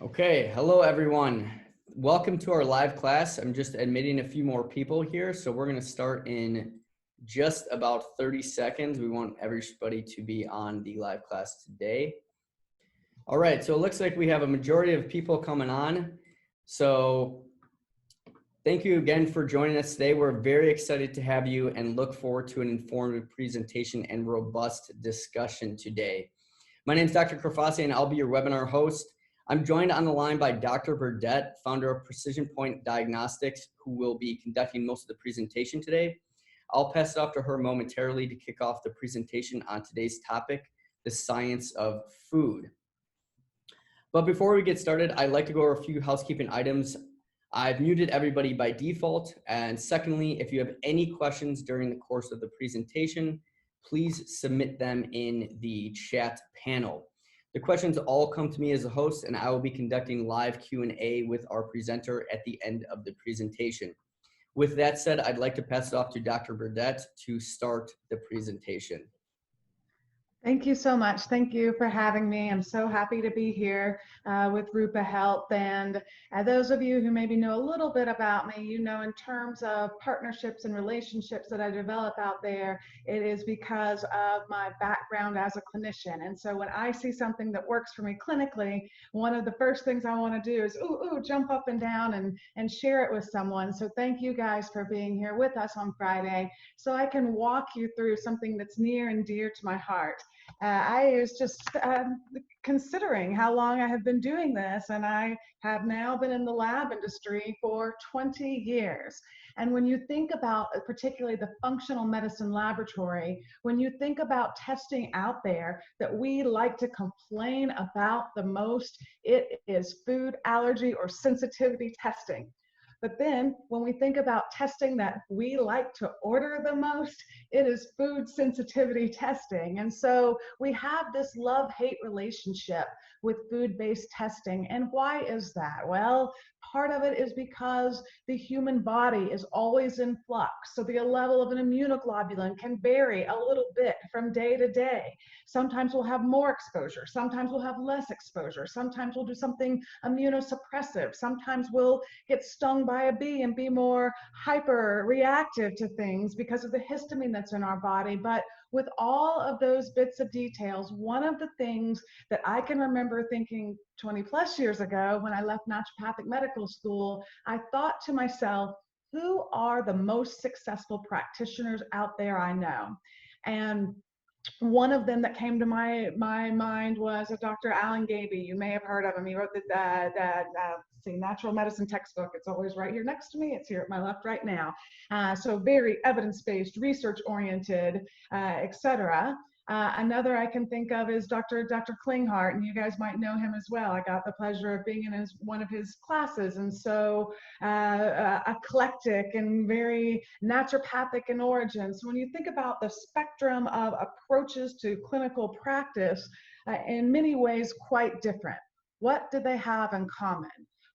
Okay, hello everyone. Welcome to our live class. I'm just admitting a few more people here, so we're going to start in just about 30 seconds. We want everybody to be on the live class today. All right, so it looks like we have a majority of people coming on. So thank you again for joining us today. We're very excited to have you and look forward to an informative presentation and robust discussion today. My name is Dr. Krafasi, and I'll be your webinar host. I'm joined on the line by Dr. Burdette, founder of Precision Point Diagnostics, who will be conducting most of the presentation today. I'll pass it off to her momentarily to kick off the presentation on today's topic, the science of food. But before we get started, I'd like to go over a few housekeeping items. I've muted everybody by default. And secondly, if you have any questions during the course of the presentation, please submit them in the chat panel. The questions all come to me as a host, and I will be conducting live Q&A with our presenter at the end of the presentation. With that said, I'd like to pass it off to Dr. Burdette to start the presentation. Thank you so much. Thank you for having me. I'm so happy to be here with Rupa Health. And those of you who maybe know a little bit about me, you know, in terms of partnerships and relationships that I develop out there, it is because of my background as a clinician. And so when I see something that works for me clinically, one of the first things I want to do is jump up and down and share it with someone. So thank you guys for being here with us on Friday so I can walk you through something that's near and dear to my heart. I was just considering how long I have been doing this, and I have now been in the lab industry for 20 years. And when you think about particularly the functional medicine laboratory, when you think about testing out there that we like to complain about the most, it is food allergy or sensitivity testing. But then when we think about testing that we like to order the most, it is food sensitivity testing. And so we have this love-hate relationship with food-based testing. And why is that? Well, part of it is because the human body is always in flux. So the level of an immunoglobulin can vary a little bit from day to day. Sometimes we'll have more exposure. Sometimes we'll have less exposure. Sometimes we'll do something immunosuppressive. Sometimes we'll get stung by a bee and be more hyper reactive to things because of the histamine that's in our body. But with all of those bits of details, one of the things that I can remember thinking 20 plus years ago when I left naturopathic medical school, I thought to myself, who are the most successful practitioners out there I know? And one of them that came to my mind was a Dr. Alan Gaby. You may have heard of him. He wrote the natural medicine textbook. It's always right here next to me. It's here at my left right now. So very evidence-based, research-oriented, etc. Another I can think of is Dr. Klinghardt, and you guys might know him as well. I got the pleasure of being in one of his classes, and so eclectic and very naturopathic in origin. So when you think about the spectrum of approaches to clinical practice, in many ways quite different. What did they have in common?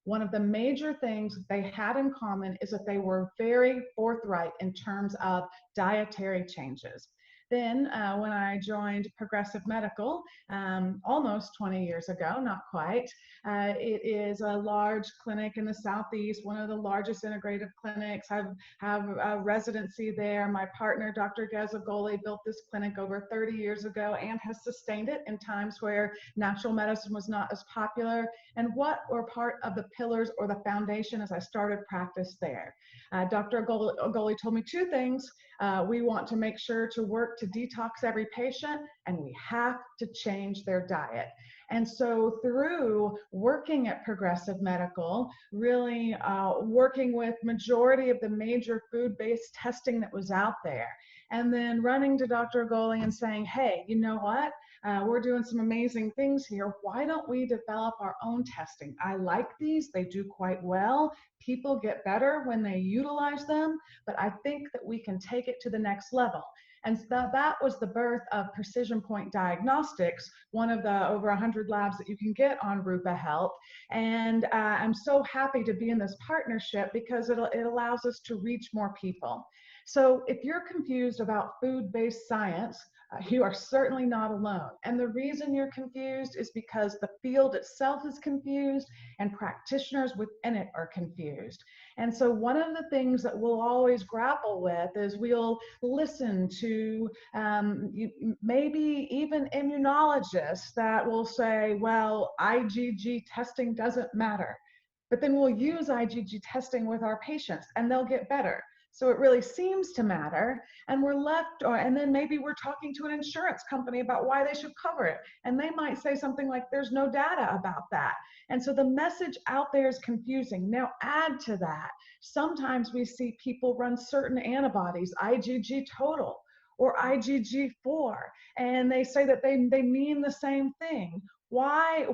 One of the major things they had in common is that they were very forthright in terms of dietary changes. Then when I joined Progressive Medical almost 20 years ago, not quite, it is a large clinic in the Southeast, one of the largest integrative clinics. I have a residency there. My partner, Dr. Gazzagoli, built this clinic over 30 years ago and has sustained it in times where natural medicine was not as popular. And what were part of the pillars or the foundation as I started practice there? Dr. Agoli told me two things. We want to make sure to work to detox every patient, and we have to change their diet. And so through working at Progressive Medical, really working with majority of the major food-based testing that was out there, and then running to Dr. Agoli and saying, hey, you know what? We're doing some amazing things here. Why don't we develop our own testing? I like these. They do quite well. People get better when they utilize them, but I think that we can take it to the next level. And so that was the birth of Precision Point Diagnostics, one of the over 100 labs that you can get on Rupa Health. And I'm so happy to be in this partnership because it allows us to reach more people. So if you're confused about food-based science, You are certainly not alone. And the reason you're confused is because the field itself is confused and practitioners within it are confused. And so one of the things that we'll always grapple with is we'll listen to maybe even immunologists that will say, well, IgG testing doesn't matter. But then we'll use IgG testing with our patients and they'll get better. So it really seems to matter, and we're left, and then maybe we're talking to an insurance company about why they should cover it, and they might say something like, there's no data about that. And so the message out there is confusing. Now add to that, sometimes we see people run certain antibodies, IgG total or IgG4, and they say that they mean the same thing. Why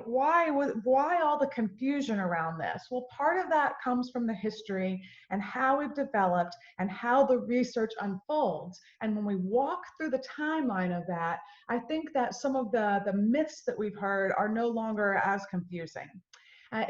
all the confusion around this? Well, part of that comes from the history and how we've developed and how the research unfolds. And when we walk through the timeline of that, I think that some of the myths that we've heard are no longer as confusing.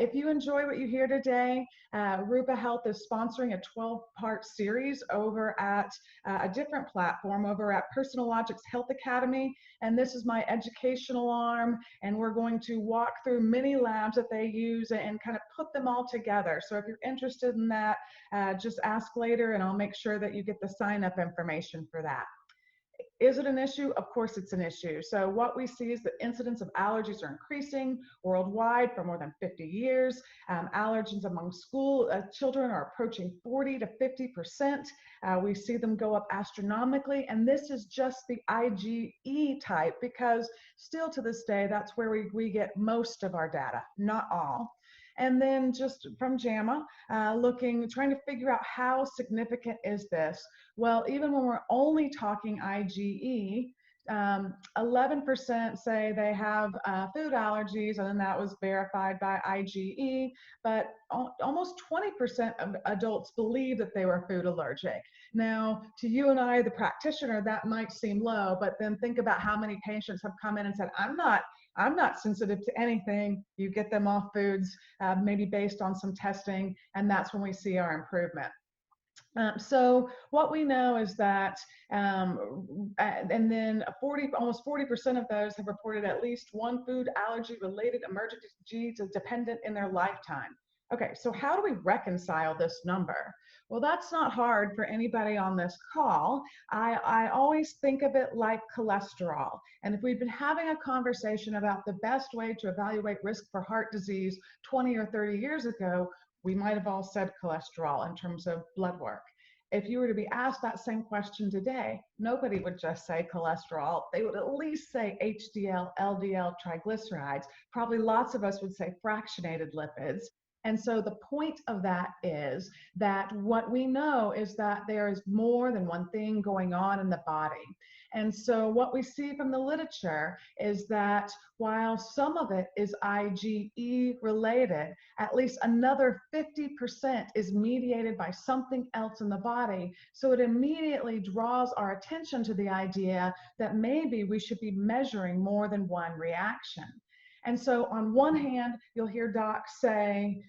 If you enjoy what you hear today, Rupa Health is sponsoring a 12-part series over at a different platform over at Personalogic's Health Academy. And this is my educational arm. And we're going to walk through many labs that they use and kind of put them all together. So if you're interested in that, just ask later and I'll make sure that you get the sign-up information for that. Is it an issue? Of course it's an issue. So what we see is the incidence of allergies are increasing worldwide for more than 50 years. Allergens among school children are approaching 40 to 50%. We see them go up astronomically, and this is just the IgE type, because still to this day, that's where we get most of our data, not all. And then just from JAMA, trying to figure out how significant is this? Well, even when we're only talking IgE, 11% say they have food allergies, and then that was verified by IgE, but almost 20% of adults believe that they were food allergic. Now, to you and I, the practitioner, that might seem low, but then think about how many patients have come in and said, I'm not sensitive to anything. You get them off foods, maybe based on some testing, and that's when we see our improvement. So what we know is that, and then almost 40% of those have reported at least one food allergy-related emergency dependent in their lifetime. Okay, so how do we reconcile this number? Well, that's not hard for anybody on this call. I always think of it like cholesterol. And if we'd been having a conversation about the best way to evaluate risk for heart disease 20 or 30 years ago, we might have all said cholesterol in terms of blood work. If you were to be asked that same question today, nobody would just say cholesterol. They would at least say HDL, LDL, triglycerides. Probably lots of us would say fractionated lipids. And so the point of that is that what we know is that there is more than one thing going on in the body. And so what we see from the literature is that while some of it is IgE related, at least another 50% is mediated by something else in the body. So it immediately draws our attention to the idea that maybe we should be measuring more than one reaction. And so on one hand, you'll hear docs say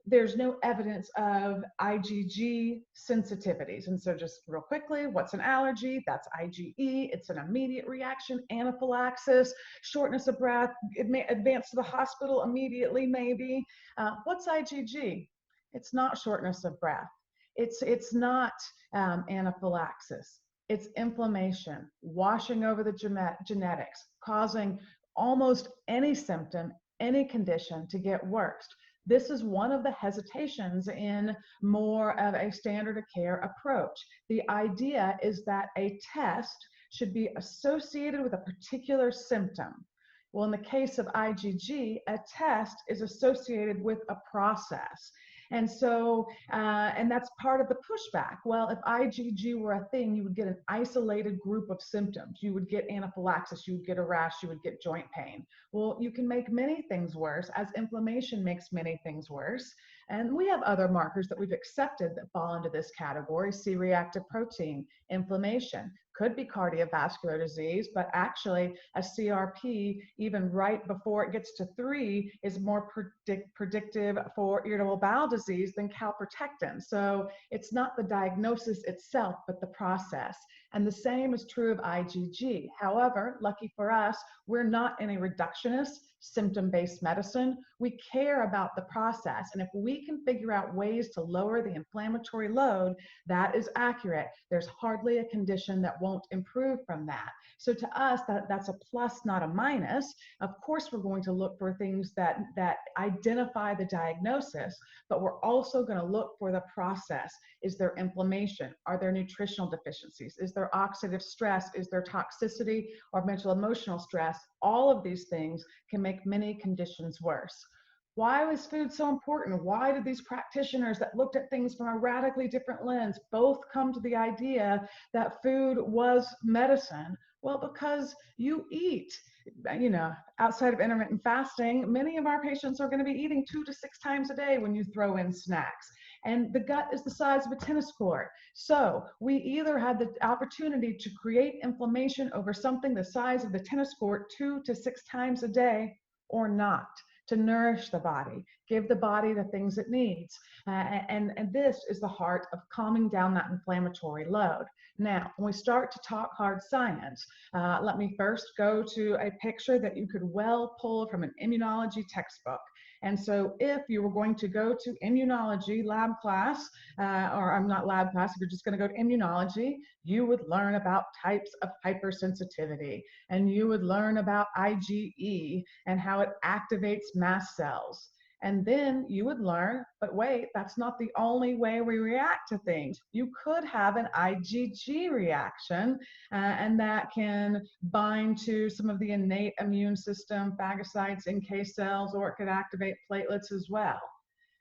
there's no evidence of IgG sensitivities. And so just real quickly, what's an allergy? That's IgE. It's an immediate reaction, anaphylaxis, shortness of breath. It may advance to the hospital immediately, maybe. What's IgG? It's not shortness of breath. It's not anaphylaxis. It's inflammation, washing over the genetics, causing almost any symptom, any condition to get worse. This is one of the hesitations in more of a standard of care approach. The idea is that a test should be associated with a particular symptom. Well, in the case of IgG, a test is associated with a process. And so, and that's part of the pushback. Well, if IgG were a thing, you would get an isolated group of symptoms. You would get anaphylaxis, you would get a rash, you would get joint pain. Well, you can make many things worse, as inflammation makes many things worse. And we have other markers that we've accepted that fall into this category: C-reactive protein, inflammation. could be cardiovascular disease, but actually a CRP, even right before it gets to 3, is more predictive for irritable bowel disease than calprotectin. So it's not the diagnosis itself, but the process. And the same is true of IgG. However, lucky for us, we're not in a reductionist, symptom-based medicine. We care about the process. And if we can figure out ways to lower the inflammatory load, that is accurate. There's hardly a condition that won't improve from that. So to us, that's a plus, not a minus. Of course, we're going to look for things that identify the diagnosis, but we're also going to look for the process. Is there inflammation? Are there nutritional deficiencies? Is there oxidative stress? Is there toxicity or mental emotional stress? All of these things can make many conditions worse. Why is food so important? Why did these practitioners that looked at things from a radically different lens both come to the idea that food was medicine? Well, because you eat. Outside of intermittent fasting, many of our patients are going to be eating 2 to 6 times a day when you throw in snacks. And the gut is the size of a tennis court. So we either had the opportunity to create inflammation over something the size of the tennis court 2 to 6 times a day, or not, to nourish the body, give the body the things it needs. And this is the heart of calming down that inflammatory load. Now, when we start to talk hard science, let me first go to a picture that you could well pull from an immunology textbook. And so if you were going to go to immunology lab class, or I'm not lab class, if you're just going to go to immunology, you would learn about types of hypersensitivity, and you would learn about IgE and how it activates mast cells. And then you would learn, but wait, that's not the only way we react to things. You could have an IgG reaction, and that can bind to some of the innate immune system, phagocytes, NK cells, or it could activate platelets as well.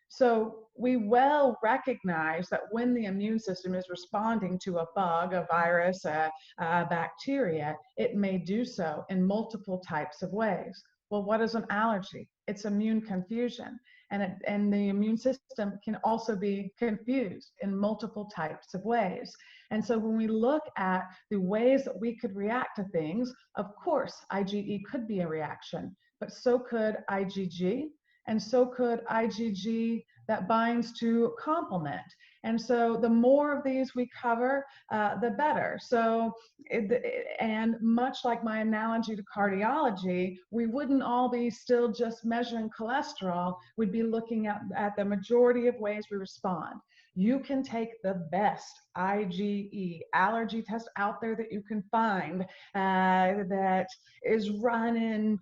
So we well recognize that when the immune system is responding to a bug, a virus, a bacteria, it may do so in multiple types of ways. Well, what is an allergy? It's immune confusion. And the immune system can also be confused in multiple types of ways. And so when we look at the ways that we could react to things, of course, IgE could be a reaction, but so could IgG, and so could IgG that binds to complement. And so the more of these we cover, the better. So, and much like my analogy to cardiology, we wouldn't all be still just measuring cholesterol. We'd be looking at the majority of ways we respond. You can take the best IgE allergy test out there that you can find that is run in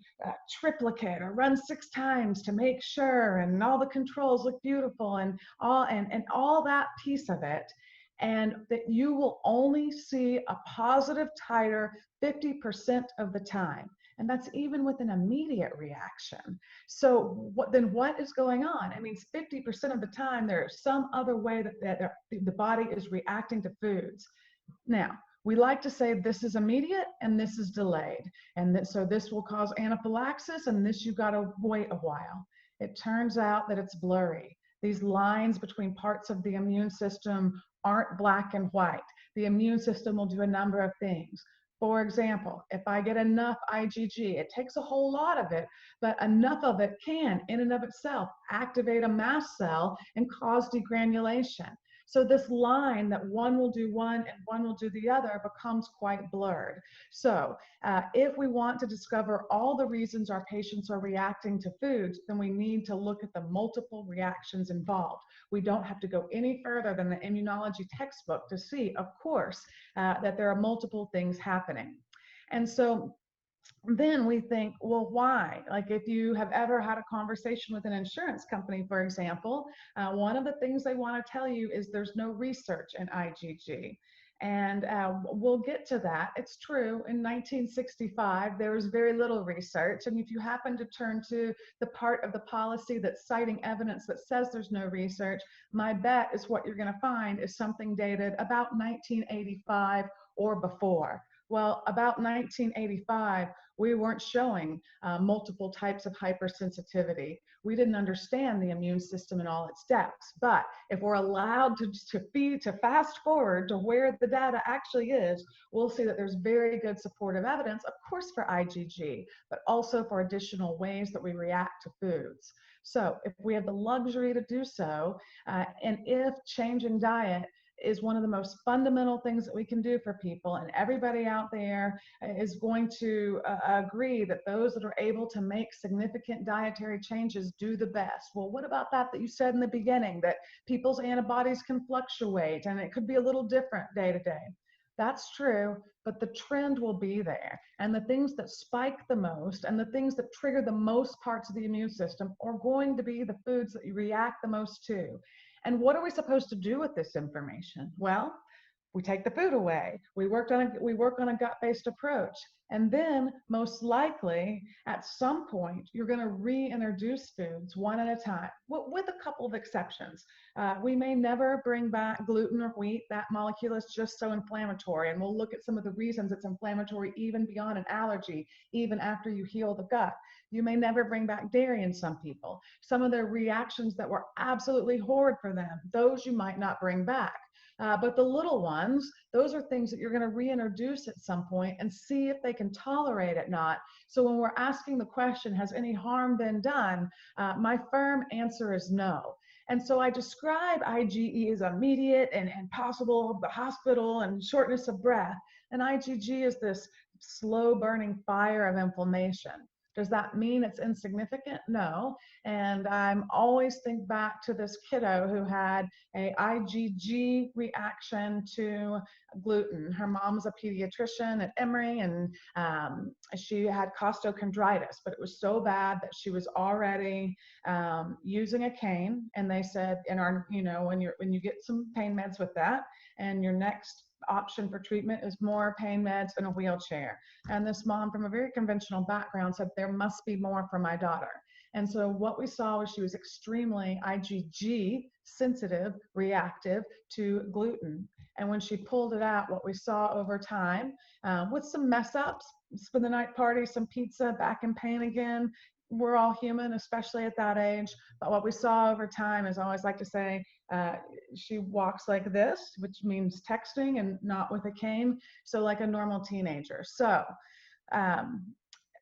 triplicate or run 6 times to make sure, and all the controls look beautiful and all that piece of it, and that you will only see a positive titer 50% of the time. And that's even with an immediate reaction. So what is going on? It means 50% of the time there's some other way that the body is reacting to foods. Now, we like to say this is immediate and this is delayed. And so this will cause anaphylaxis, and this you've got to wait a while. It turns out that it's blurry. These lines between parts of the immune system aren't black and white. The immune system will do a number of things. For example, if I get enough IgG, it takes a whole lot of it, but enough of it can, in and of itself, activate a mast cell and cause degranulation. So this line that one will do one and one will do the other becomes quite blurred. So if we want to discover all the reasons our patients are reacting to foods, then we need to look at the multiple reactions involved. We don't have to go any further than the immunology textbook to see, of course, that there are multiple things happening. And so then we think, well, why? Like if you have ever had a conversation with an insurance company, for example, one of the things they want to tell you is there's no research in IgG. And we'll get to that. It's true, in 1965, there was very little research. And if you happen to turn to the part of the policy that's citing evidence that says there's no research, my bet is what you're going to find is something dated about 1985 or before. Well, about 1985, we weren't showing multiple types of hypersensitivity. We didn't understand the immune system in all its depths. But if we're allowed to fast forward to where the data actually is, we'll see that there's very good supportive evidence, of course, for IgG, but also for additional ways that we react to foods. So if we have the luxury to do so, and if changing diet is one of the most fundamental things that we can do for people, and everybody out there is going to agree that those that are able to make significant dietary changes do the best. Well, what about that you said in the beginning, that people's antibodies can fluctuate and it could be a little different day to day? That's true, but the trend will be there. And the things that spike the most and the things that trigger the most parts of the immune system are going to be the foods that you react the most to. And what are we supposed to do with this information? Well, we take the food away. We work on a gut-based approach. And then most likely at some point, you're going to reintroduce foods one at a time, with a couple of exceptions. We may never bring back gluten or wheat. That molecule is just so inflammatory. And we'll look at some of the reasons it's inflammatory even beyond an allergy, even after you heal the gut. You may never bring back dairy in some people. Some of their reactions that were absolutely horrid for them, those you might not bring back. But the little ones, those are things that you're going to reintroduce at some point and see if they can tolerate it or not. So when we're asking the question, has any harm been done? My firm answer is no. And so I describe IgE as immediate and possible, the hospital and shortness of breath. And IgG is this slow burning fire of inflammation. Does that mean it's insignificant? No. And I'm always think back to this kiddo who had a IgG reaction to gluten. Her mom's a pediatrician at Emory, and she had costochondritis, but it was so bad that she was already using a cane. And they said, when you get some pain meds with that, and your next option for treatment is more pain meds and a wheelchair. And this mom from a very conventional background said, there must be more for my daughter. And so what we saw was she was extremely IgG sensitive, reactive to gluten. And when she pulled it out, what we saw over time, with some mess ups, spend the night party, some pizza, back in pain again. We're all human, especially at that age. But what we saw over time is, I always like to say, she walks like this, which means texting and not with a cane. So like a normal teenager. So a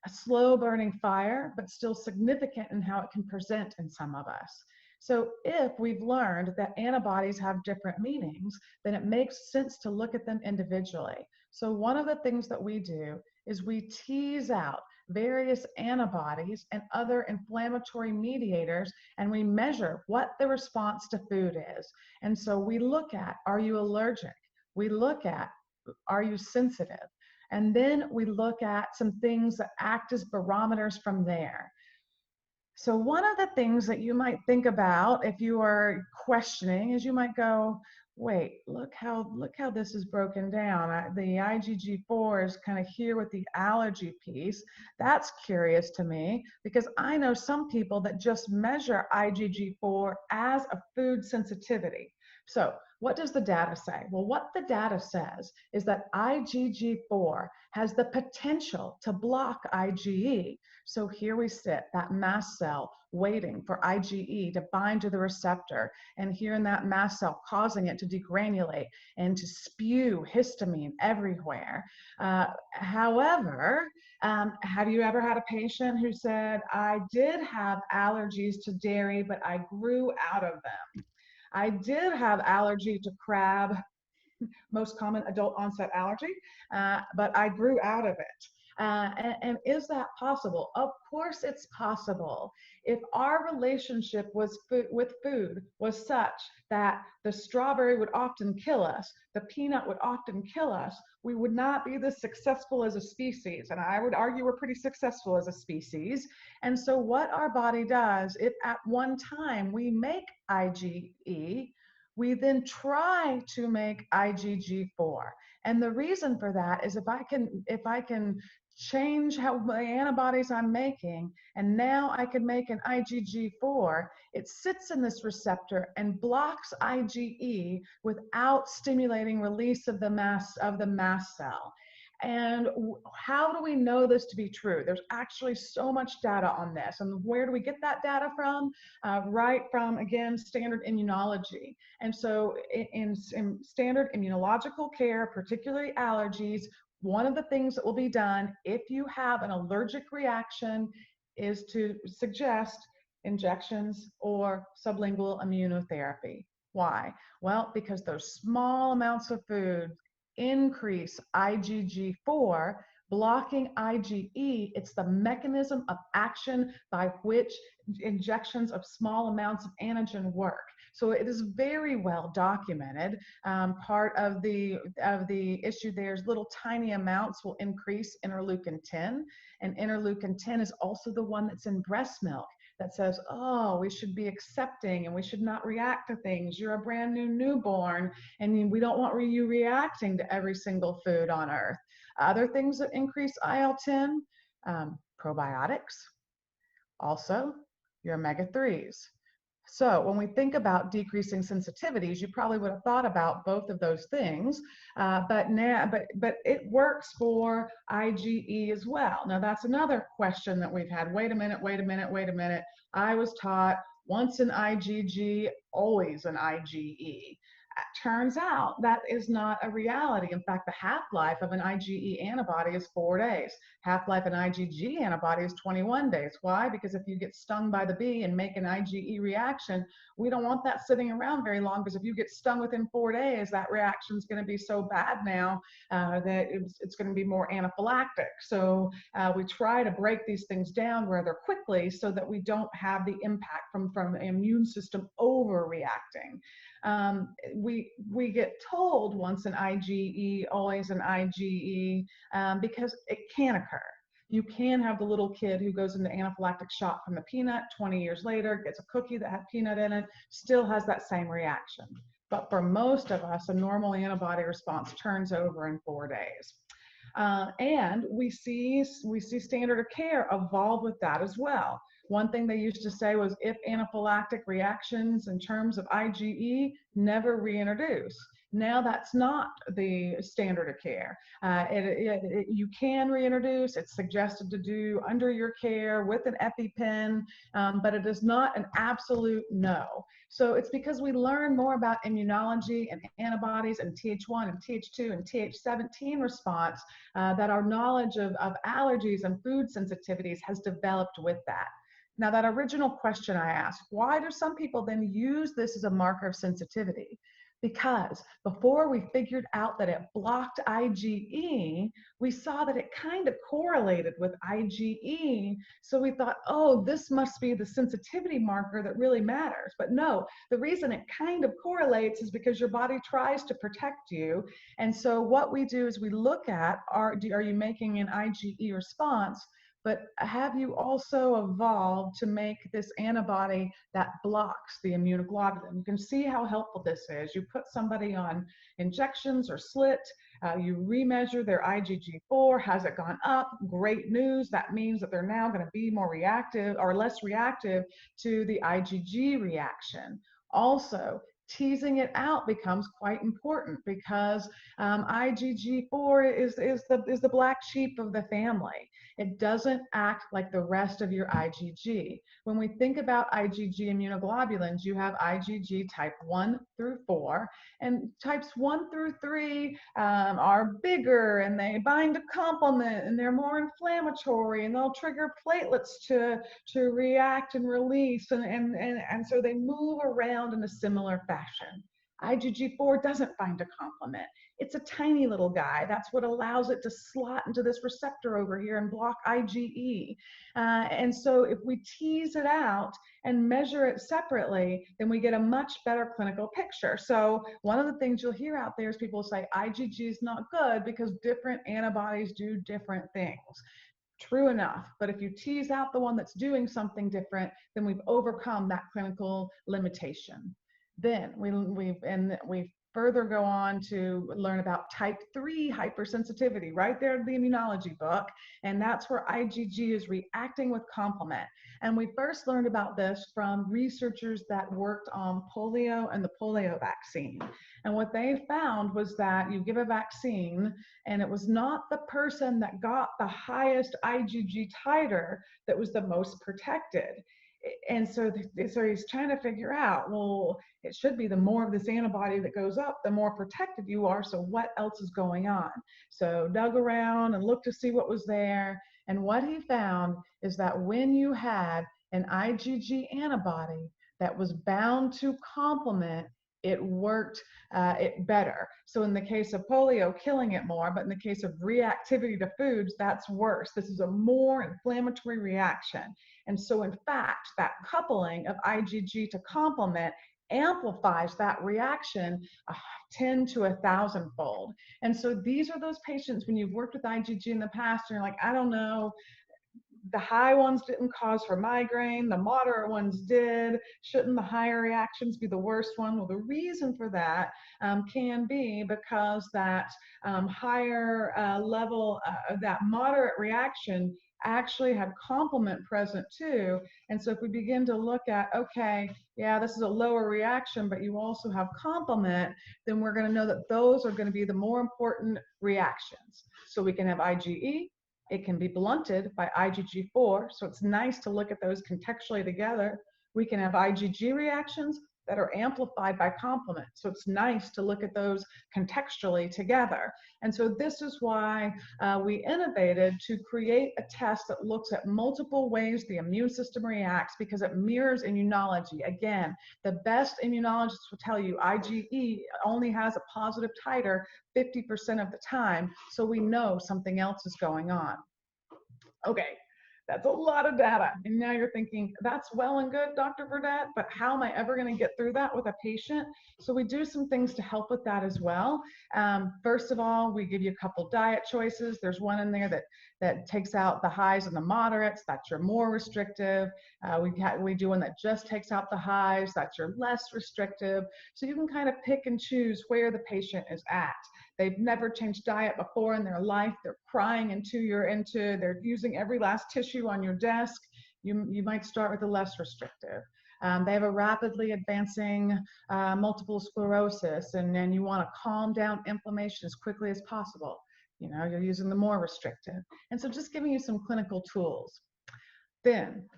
slow burning fire, but still significant in how it can present in some of us. So if we've learned that antibodies have different meanings, then it makes sense to look at them individually. So one of the things that we do is we tease out various antibodies and other inflammatory mediators, and we measure what the response to food is. And so we look at, are you allergic? We look at, are you sensitive? And then we look at some things that act as barometers from there. So one of the things that you might think about if you are questioning is you might go, wait, look how this is broken down. The IgG4 is kind of here with the allergy piece. That's curious to me, because I know some people that just measure IgG4 as a food sensitivity. So what does the data say? Well, what the data says is that IgG4 has the potential to block IgE. So here we sit, that mast cell waiting for IgE to bind to the receptor, and here in that mast cell causing it to degranulate and to spew histamine everywhere. However, have you ever had a patient who said, I did have allergies to dairy, but I grew out of them? I did have allergy to crab, most common adult onset allergy, but I grew out of it. And is that possible? Of course it's possible. If our relationship with food was such that the strawberry would often kill us, the peanut would often kill us, we would not be this successful as a species. And I would argue we're pretty successful as a species. And so what our body does, if at one time we make IgE, we then try to make IgG4. And the reason for that is if I can change how the antibodies I'm making, and now I can make an IgG4, it sits in this receptor and blocks IgE without stimulating release of the mast cell. And how do we know this to be true? There's actually so much data on this. And where do we get that data from? Right from, again, standard immunology. And so in standard immunological care, particularly allergies, one of the things that will be done if you have an allergic reaction is to suggest injections or sublingual immunotherapy. Why? Well, because those small amounts of food increase IgG4, blocking IgE. It's the mechanism of action by which injections of small amounts of antigen work. So it is very well documented. Part of the issue there is little tiny amounts will increase interleukin 10, and interleukin 10 is also the one that's in breast milk that says, oh, we should be accepting and we should not react to things. You're a brand new newborn and we don't want you reacting to every single food on earth. Other things that increase IL-10, probiotics, also your omega-3s. So when we think about decreasing sensitivities, you probably would have thought about both of those things, but it works for IgE as well. Now that's another question that we've had. Wait a minute. I was taught once an IgG, always an IgE. Turns out that is not a reality. In fact, the half-life of an IgE antibody is 4 days. Half-life of an IgG antibody is 21 days. Why? Because if you get stung by the bee and make an IgE reaction, we don't want that sitting around very long, because if you get stung within 4 days, that reaction is going to be so bad now that it's going to be more anaphylactic. So we try to break these things down rather quickly so that we don't have the impact from the immune system overreacting. We get told once an IgE, always an IgE, because it can occur. You can have the little kid who goes into anaphylactic shock from the peanut, 20 years later, gets a cookie that had peanut in it, still has that same reaction. But for most of us, a normal antibody response turns over in 4 days. And we see standard of care evolve with that as well. One thing they used to say was, if anaphylactic reactions in terms of IgE, never reintroduce. Now that's not the standard of care. You can reintroduce. It's suggested to do under your care with an EpiPen, but it is not an absolute no. So it's because we learn more about immunology and antibodies and Th1 and Th2 and Th17 response that our knowledge of allergies and food sensitivities has developed with that. Now, that original question I asked, why do some people then use this as a marker of sensitivity? Because before we figured out that it blocked IgE, we saw that it kind of correlated with IgE. So we thought, oh, this must be the sensitivity marker that really matters. But no, the reason it kind of correlates is because your body tries to protect you. And so what we do is we look at, are you making an IgE response? But have you also evolved to make this antibody that blocks the immunoglobulin? You can see how helpful this is. You put somebody on injections or slit, you remeasure their IgG4. Has it gone up? Great news. That means that they're now going to be more reactive or less reactive to the IgG reaction. Also, teasing it out becomes quite important, because IgG4 is the black sheep of the family. It doesn't act like the rest of your IgG. When we think about IgG immunoglobulins, you have IgG type 1 through 4, and types 1 through 3 are bigger, and they bind to complement, and they're more inflammatory, and they'll trigger platelets to react and release, and so they move around in a similar fashion. IgG4 doesn't bind to complement. It's a tiny little guy. That's what allows it to slot into this receptor over here and block IgE. And so if we tease it out and measure it separately, then we get a much better clinical picture. So one of the things you'll hear out there is people say IgG is not good because different antibodies do different things. True enough, but if you tease out the one that's doing something different, then we've overcome that clinical limitation. Then we've further go on to learn about type 3 hypersensitivity, right there in the immunology book. And that's where IgG is reacting with complement. And we first learned about this from researchers that worked on polio and the polio vaccine. And what they found was that you give a vaccine, and it was not the person that got the highest IgG titer that was the most protected. And so he's trying to figure out, well, it should be the more of this antibody that goes up, the more protected you are. So what else is going on? So dug around and looked to see what was there. And what he found is that when you had an IgG antibody that was bound to complement, it worked it better. So in the case of polio, killing it more, but in the case of reactivity to foods, that's worse. This is a more inflammatory reaction. And so in fact, that coupling of IgG to complement amplifies that reaction 10 to 1,000 fold. And so these are those patients, when you've worked with IgG in the past, and you're like, I don't know, the high ones didn't cause her migraine, the moderate ones did. Shouldn't the higher reactions be the worst one? Well, the reason for that can be because that higher level, that moderate reaction actually had complement present too. And so if we begin to look at, okay, yeah, this is a lower reaction, but you also have complement, then we're going to know that those are going to be the more important reactions. So we can have IgE. It can be blunted by IgG4, so it's nice to look at those contextually together. We can have IgG reactions that are amplified by complement, so it's nice to look at those contextually together. And so this is why we innovated to create a test that looks at multiple ways the immune system reacts, because it mirrors immunology. Again, the best immunologists will tell you IgE only has a positive titer 50% of the time, so we know something else is going on. Okay, that's a lot of data. And now you're thinking, that's well and good, Dr. Burdette, but how am I ever going to get through that with a patient? So we do some things to help with that as well. First of all, we give you a couple diet choices. There's one in there that takes out the highs and the moderates. That's your more restrictive. We do one that just takes out the highs. That's your less restrictive. So you can kind of pick and choose where the patient is at. They've never changed diet before in their life. They're crying they're using every last tissue on your desk. You might start with the less restrictive. They have a rapidly advancing multiple sclerosis, and then you want to calm down inflammation as quickly as possible. You're using the more restrictive. And so just giving you some clinical tools. Then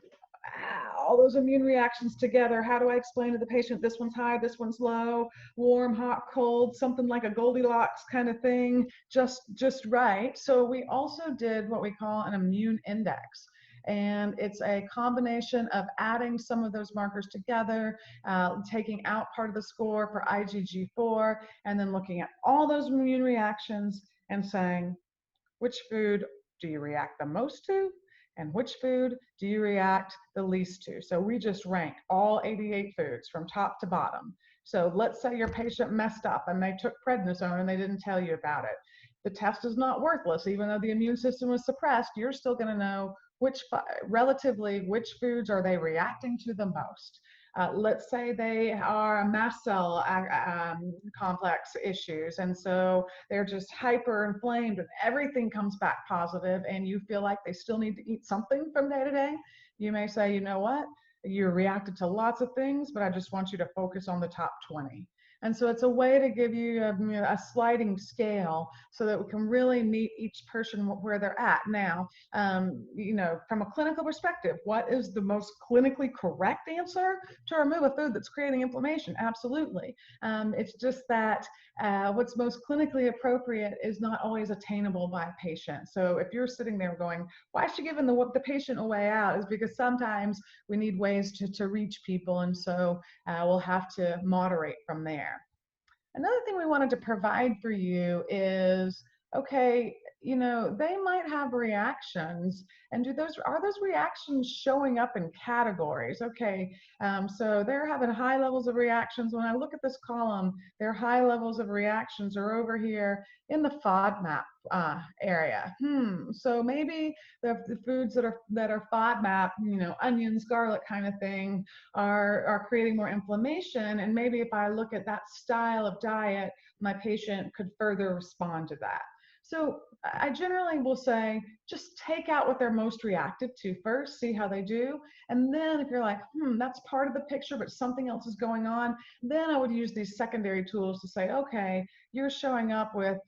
all those immune reactions together, how do I explain to the patient this one's high, this one's low, warm, hot, cold, something like a Goldilocks kind of thing, just right. So we also did what we call an immune index. And it's a combination of adding some of those markers together, taking out part of the score for IgG4, and then looking at all those immune reactions and saying, which food do you react the most to? And which food do you react the least to? So we just ranked all 88 foods from top to bottom. So let's say your patient messed up and they took prednisone and they didn't tell you about it. The test is not worthless. Even though the immune system was suppressed, you're still going to know which foods are they reacting to the most. Let's say they are mast cell complex issues, and so they're just hyper inflamed and everything comes back positive, and you feel like they still need to eat something from day to day. You may say, you know what, you're reacted to lots of things, but I just want you to focus on the top 20. And so it's a way to give you a sliding scale so that we can really meet each person where they're at. Now, from a clinical perspective, what is the most clinically correct answer? To remove a food that's creating inflammation? Absolutely. It's just that what's most clinically appropriate is not always attainable by a patient. So if you're sitting there going, why is she giving the patient a way out? Is because sometimes we need ways to reach people, and so we'll have to moderate from there. Another thing we wanted to provide for you is, okay, they might have reactions. And are those reactions showing up in categories? Okay, so they're having high levels of reactions. When I look at this column, their high levels of reactions are over here in the FODMAP area. So maybe the foods that are FODMAP, onions, garlic kind of thing, are creating more inflammation. And maybe if I look at that style of diet, my patient could further respond to that. So I generally will say, just take out what they're most reactive to first, see how they do. And then if you're like, that's part of the picture, but something else is going on, then I would use these secondary tools to say, okay, you're showing up with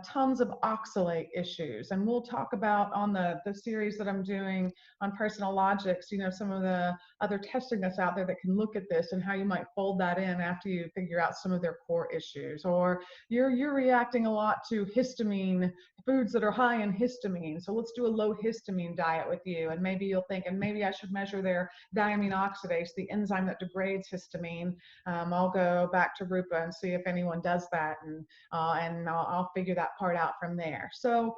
tons of oxalate issues. And we'll talk about on the series that I'm doing on personal logics, some of the other testing that's out there that can look at this and how you might fold that in after you figure out some of their core issues. Or you're reacting a lot to histamine, foods that are high in histamine. So let's do a low histamine diet with you. And maybe you'll think, and maybe I should measure their diamine oxidase, the enzyme that degrades histamine. I'll go back to Rupa and see if anyone does that, and I'll figure that part out from there. So,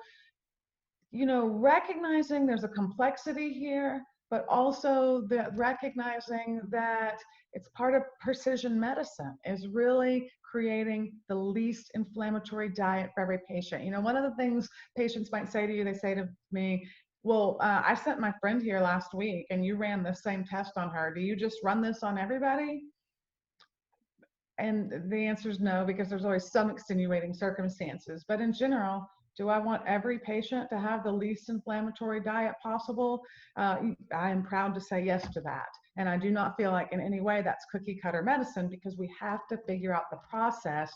recognizing there's a complexity here, but also recognizing that it's part of precision medicine is really creating the least inflammatory diet for every patient. One of the things patients might say to you, they say to me, well, I sent my friend here last week and you ran the same test on her. Do you just run this on everybody? And the answer is no, because there's always some extenuating circumstances. But in general, do I want every patient to have the least inflammatory diet possible? I am proud to say yes to that. And I do not feel like in any way that's cookie cutter medicine, because we have to figure out the process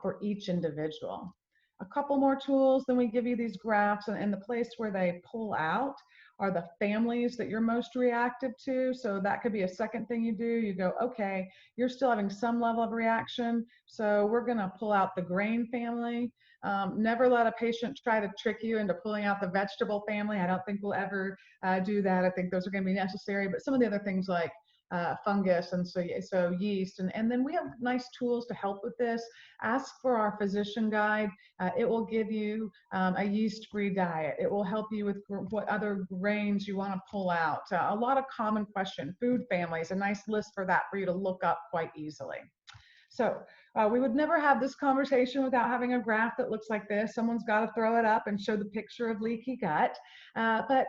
for each individual. A couple more tools, then we give you these graphs, and the place where they pull out are the families that you're most reactive to. So that could be a second thing you do. You go, okay, you're still having some level of reaction, so we're gonna pull out the grain family. Never let a patient try to trick you into pulling out the vegetable family. I don't think we'll ever do that. I think those are gonna be necessary, but some of the other things like fungus and so yeast, and then we have nice tools to help with this. Ask for our physician guide. It will give you a yeast-free diet. It will help you with what other grains you want to pull out. A lot of common questions. Food families, a nice list for that for you to look up quite easily. So we would never have this conversation without having a graph that looks like this. Someone's got to throw it up and show the picture of leaky gut. But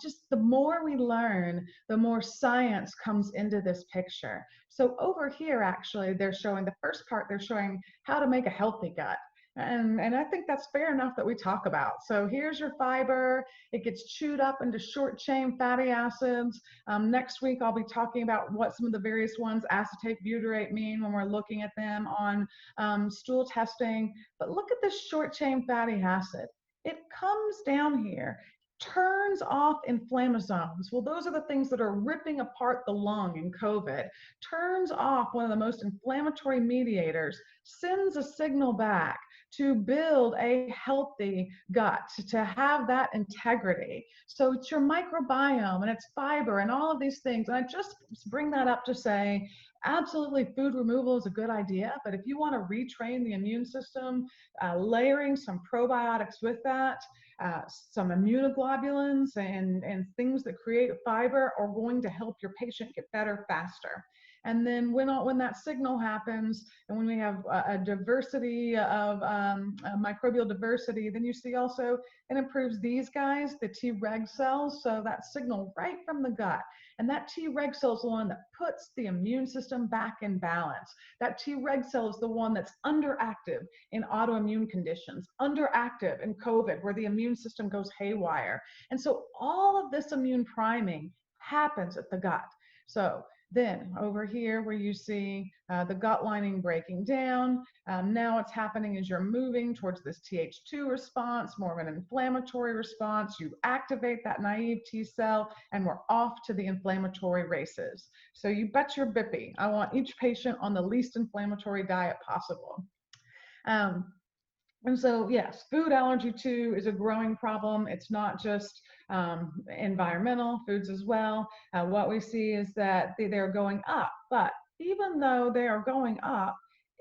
just the more we learn, the more science comes into this picture. So over here, actually, they're showing the first part, they're showing how to make a healthy gut. And I think that's fair enough that we talk about. So here's your fiber. It gets chewed up into short chain fatty acids. Next week, I'll be talking about what some of the various ones, acetate, butyrate, mean when we're looking at them on stool testing. But look at this short chain fatty acid. It comes down here, turns off inflammasomes. Well, those are the things that are ripping apart the lung in COVID. Turns off one of the most inflammatory mediators, sends a signal back to build a healthy gut, to have that integrity. So it's your microbiome and it's fiber and all of these things. And I just bring that up to say, absolutely, food removal is a good idea, but if you want to retrain the immune system, layering some probiotics with that, some immunoglobulins and things that create fiber are going to help your patient get better faster. And then when that signal happens, and when we have a diversity of microbial diversity, then you see also it improves these guys, the Treg cells. So that signal right from the gut. And that Treg cell is the one that puts the immune system back in balance. That Treg cell is the one that's underactive in autoimmune conditions, underactive in COVID, where the immune system goes haywire. And so all of this immune priming happens at the gut. So then over here where you see the gut lining breaking down, now what's happening is you're moving towards this Th2 response, more of an inflammatory response. You activate that naive T cell and we're off to the inflammatory races. So you bet your bippy, I want each patient on the least inflammatory diet possible. And so, yes, food allergy too is a growing problem. It's not just environmental foods as well. What we see is that they're going up, but even though they are going up,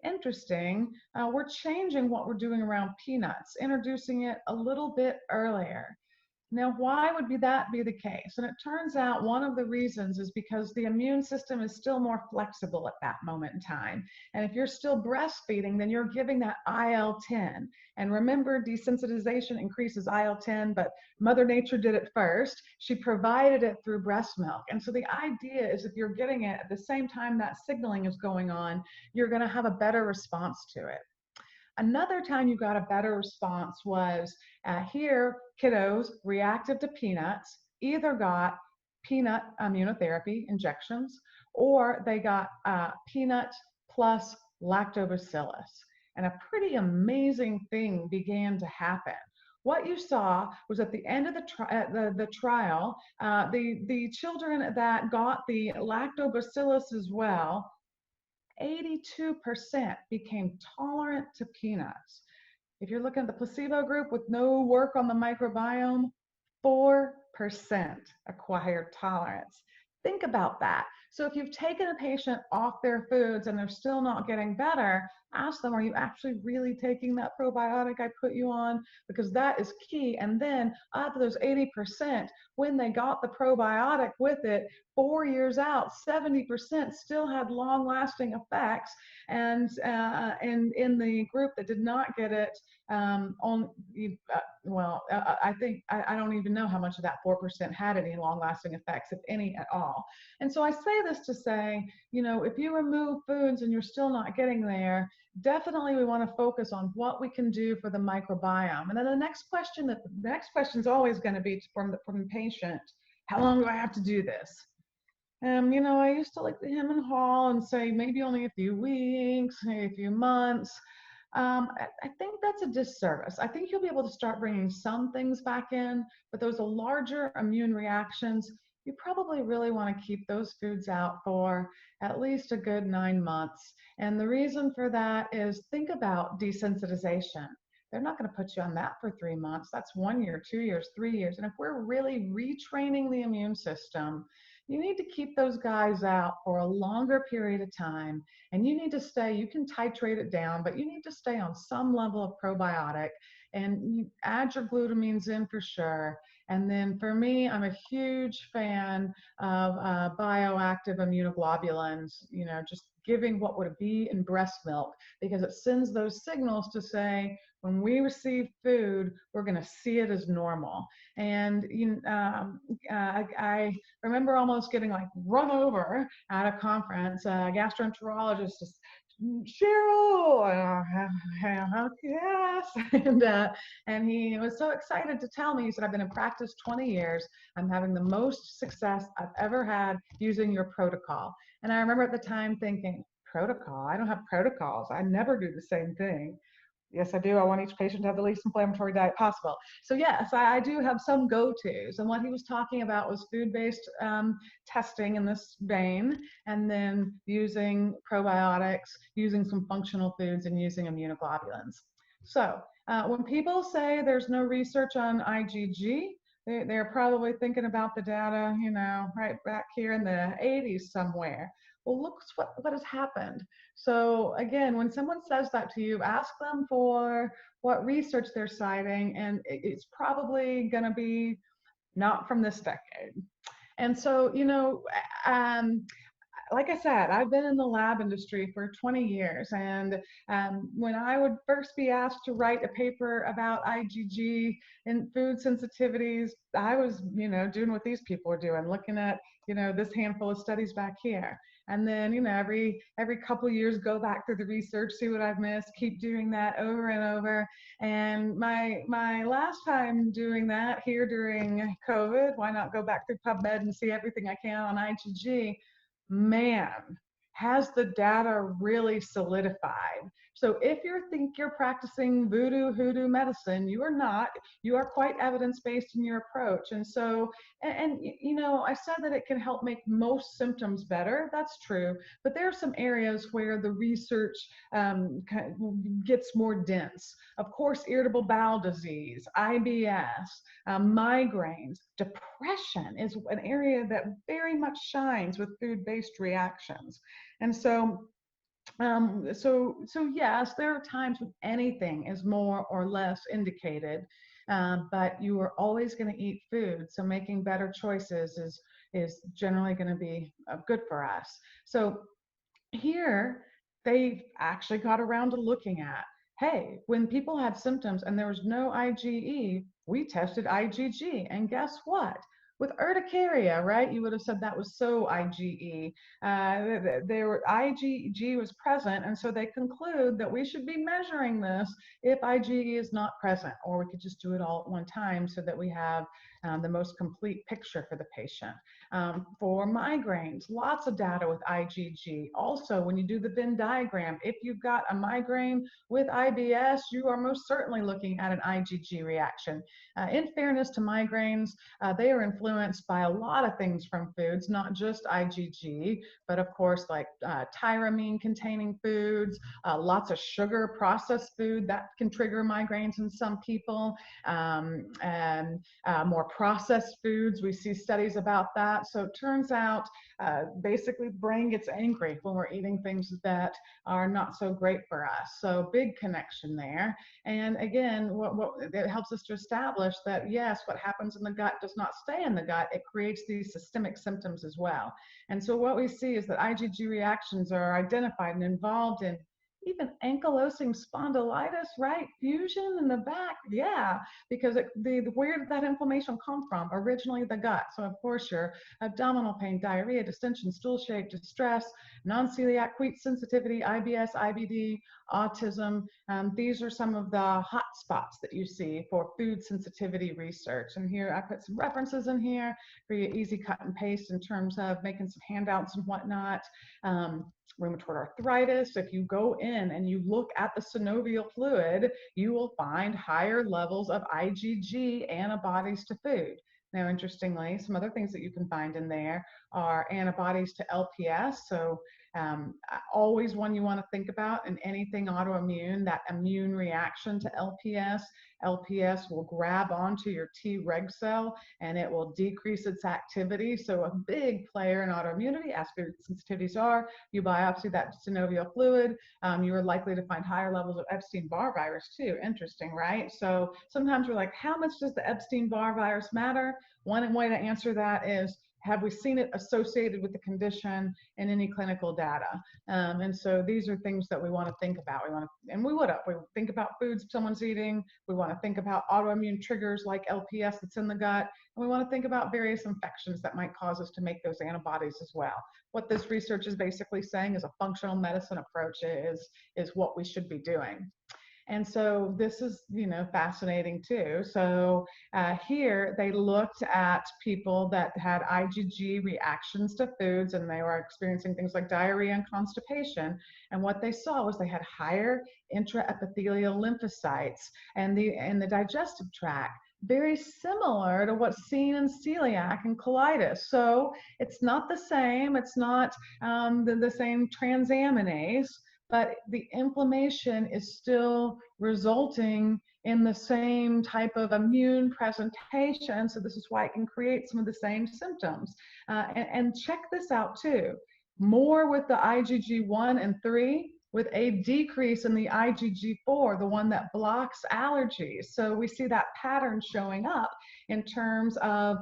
interesting, we're changing what we're doing around peanuts, introducing it a little bit earlier. Now, why would that be the case? And it turns out one of the reasons is because the immune system is still more flexible at that moment in time. And if you're still breastfeeding, then you're giving that IL-10. And remember, desensitization increases IL-10, but Mother Nature did it first. She provided it through breast milk. And so the idea is if you're getting it at the same time that signaling is going on, you're going to have a better response to it. Another time you got a better response was here, kiddos reactive to peanuts either got peanut immunotherapy injections or they got peanut plus lactobacillus. And a pretty amazing thing began to happen. What you saw was at the end of the trial, the children that got the lactobacillus as well, 82% became tolerant to peanuts. If you're looking at the placebo group with no work on the microbiome, 4% acquired tolerance. Think about that. So if you've taken a patient off their foods and they're still not getting better, ask them, are you actually really taking that probiotic I put you on? Because that is key. And then out of those 80%, when they got the probiotic with it, 4 years out, 70% still had long-lasting effects. And in the group that did not get it, I think I don't even know how much of that 4% had any long-lasting effects, if any at all. And so I say this to say, if you remove foods and you're still not getting there, definitely we want to focus on what we can do for the microbiome. And then the next question is always going to be from the patient, how long do I have to do this? I used to like to hem and haw and say maybe only a few weeks, maybe a few months. I think that's a disservice. I think you'll be able to start bringing some things back in, but those larger immune reactions, you probably really want to keep those foods out for at least a good 9 months. And the reason for that is think about desensitization. They're not going to put you on that for 3 months. That's 1 year, 2 years, 3 years. And if we're really retraining the immune system, you need to keep those guys out for a longer period of time. And you need to stay, you can titrate it down, but you need to stay on some level of probiotic and you add your glutamines in for sure. And then for me, I'm a huge fan of bioactive immunoglobulins, just giving what would be in breast milk, because it sends those signals to say, when we receive food, we're going to see it as normal. And I remember almost getting run over at a conference. A gastroenterologist just, Cheryl, yes. And he was so excited to tell me, he said, I've been in practice 20 years. I'm having the most success I've ever had using your protocol. And I remember at the time thinking, protocol? I don't have protocols. I never do the same thing. Yes, I do. I want each patient to have the least inflammatory diet possible. So yes, I do have some go-tos. And what he was talking about was food-based testing in this vein, and then using probiotics, using some functional foods, and using immunoglobulins. So when people say there's no research on IgG, they're probably thinking about the data, right back here in the 80s somewhere. Well, look what has happened. So again, when someone says that to you, ask them for what research they're citing, and it's probably going to be not from this decade. And so, like I said, I've been in the lab industry for 20 years. And when I would first be asked to write a paper about IgG and food sensitivities, I was, doing what these people are doing, looking at, this handful of studies back here. And then, every couple of years, go back through the research, see what I've missed, keep doing that over and over. And my last time doing that here during COVID, why not go back through PubMed and see everything I can on IgG? Man, has the data really solidified? So if you think you're practicing voodoo, hoodoo medicine, you are not. You are quite evidence-based in your approach. And so, I said that it can help make most symptoms better. That's true. But there are some areas where the research gets more dense. Of course, irritable bowel disease, IBS, migraines, depression is an area that very much shines with food-based reactions. And so So yes, there are times when anything is more or less indicated, but you are always going to eat food. So making better choices is generally going to be good for us. So here they actually got around to looking at, hey, when people had symptoms and there was no IgE, we tested IgG, and guess what? With urticaria, right? You would have said that was so IgE. IgG was present, and so they conclude that we should be measuring this if IgE is not present, or we could just do it all at one time so that we have the most complete picture for the patient. For migraines, lots of data with IgG. Also, when you do the Venn diagram, if you've got a migraine with IBS, you are most certainly looking at an IgG reaction. In fairness to migraines, they are influenced by a lot of things from foods, not just IgG, but of course like tyramine containing foods, lots of sugar, processed food that can trigger migraines in some people, and more processed foods. We see studies about that. So it turns out basically the brain gets angry when we're eating things that are not so great for us. So big connection there. And again, it helps us to establish that yes, what happens in the gut does not stay in the gut. It creates these systemic symptoms as well. And so what we see is that IgG reactions are identified and involved in even ankylosing spondylitis, right? Fusion in the back, yeah, because where did that inflammation come from? Originally the gut. So of course your abdominal pain, diarrhea, distension, stool shape, distress, non-celiac wheat sensitivity, IBS, IBD, autism. These are some of the hot spots that you see for food sensitivity research. And here I put some references in here for you, easy cut and paste in terms of making some handouts and whatnot. Rheumatoid arthritis, if you go in and you look at the synovial fluid, you will find higher levels of IgG antibodies to food. Now, interestingly, some other things that you can find in there are antibodies to LPS. So always one you want to think about in anything autoimmune, that immune reaction to LPS. LPS will grab onto your Treg cell and it will decrease its activity. So a big player in autoimmunity, as food sensitivities are, you biopsy that synovial fluid, you are likely to find higher levels of Epstein-Barr virus too. Interesting, right? So sometimes we're like, how much does the Epstein-Barr virus matter? One way to answer that is, have we seen it associated with the condition in any clinical data? And so these are things that we want to think about. We think about foods someone's eating. We want to think about autoimmune triggers like LPS that's in the gut. And we want to think about various infections that might cause us to make those antibodies as well. What this research is basically saying is a functional medicine approach is what we should be doing. And so this is, fascinating too. So here they looked at people that had IgG reactions to foods and they were experiencing things like diarrhea and constipation. And what they saw was they had higher intraepithelial lymphocytes and the digestive tract, very similar to what's seen in celiac and colitis. So it's not the same. It's not the same transaminase, but the inflammation is still resulting in the same type of immune presentation. So this is why it can create some of the same symptoms. And check this out too. More with the IgG1 and 3, with a decrease in the IgG4, the one that blocks allergies. So we see that pattern showing up in terms of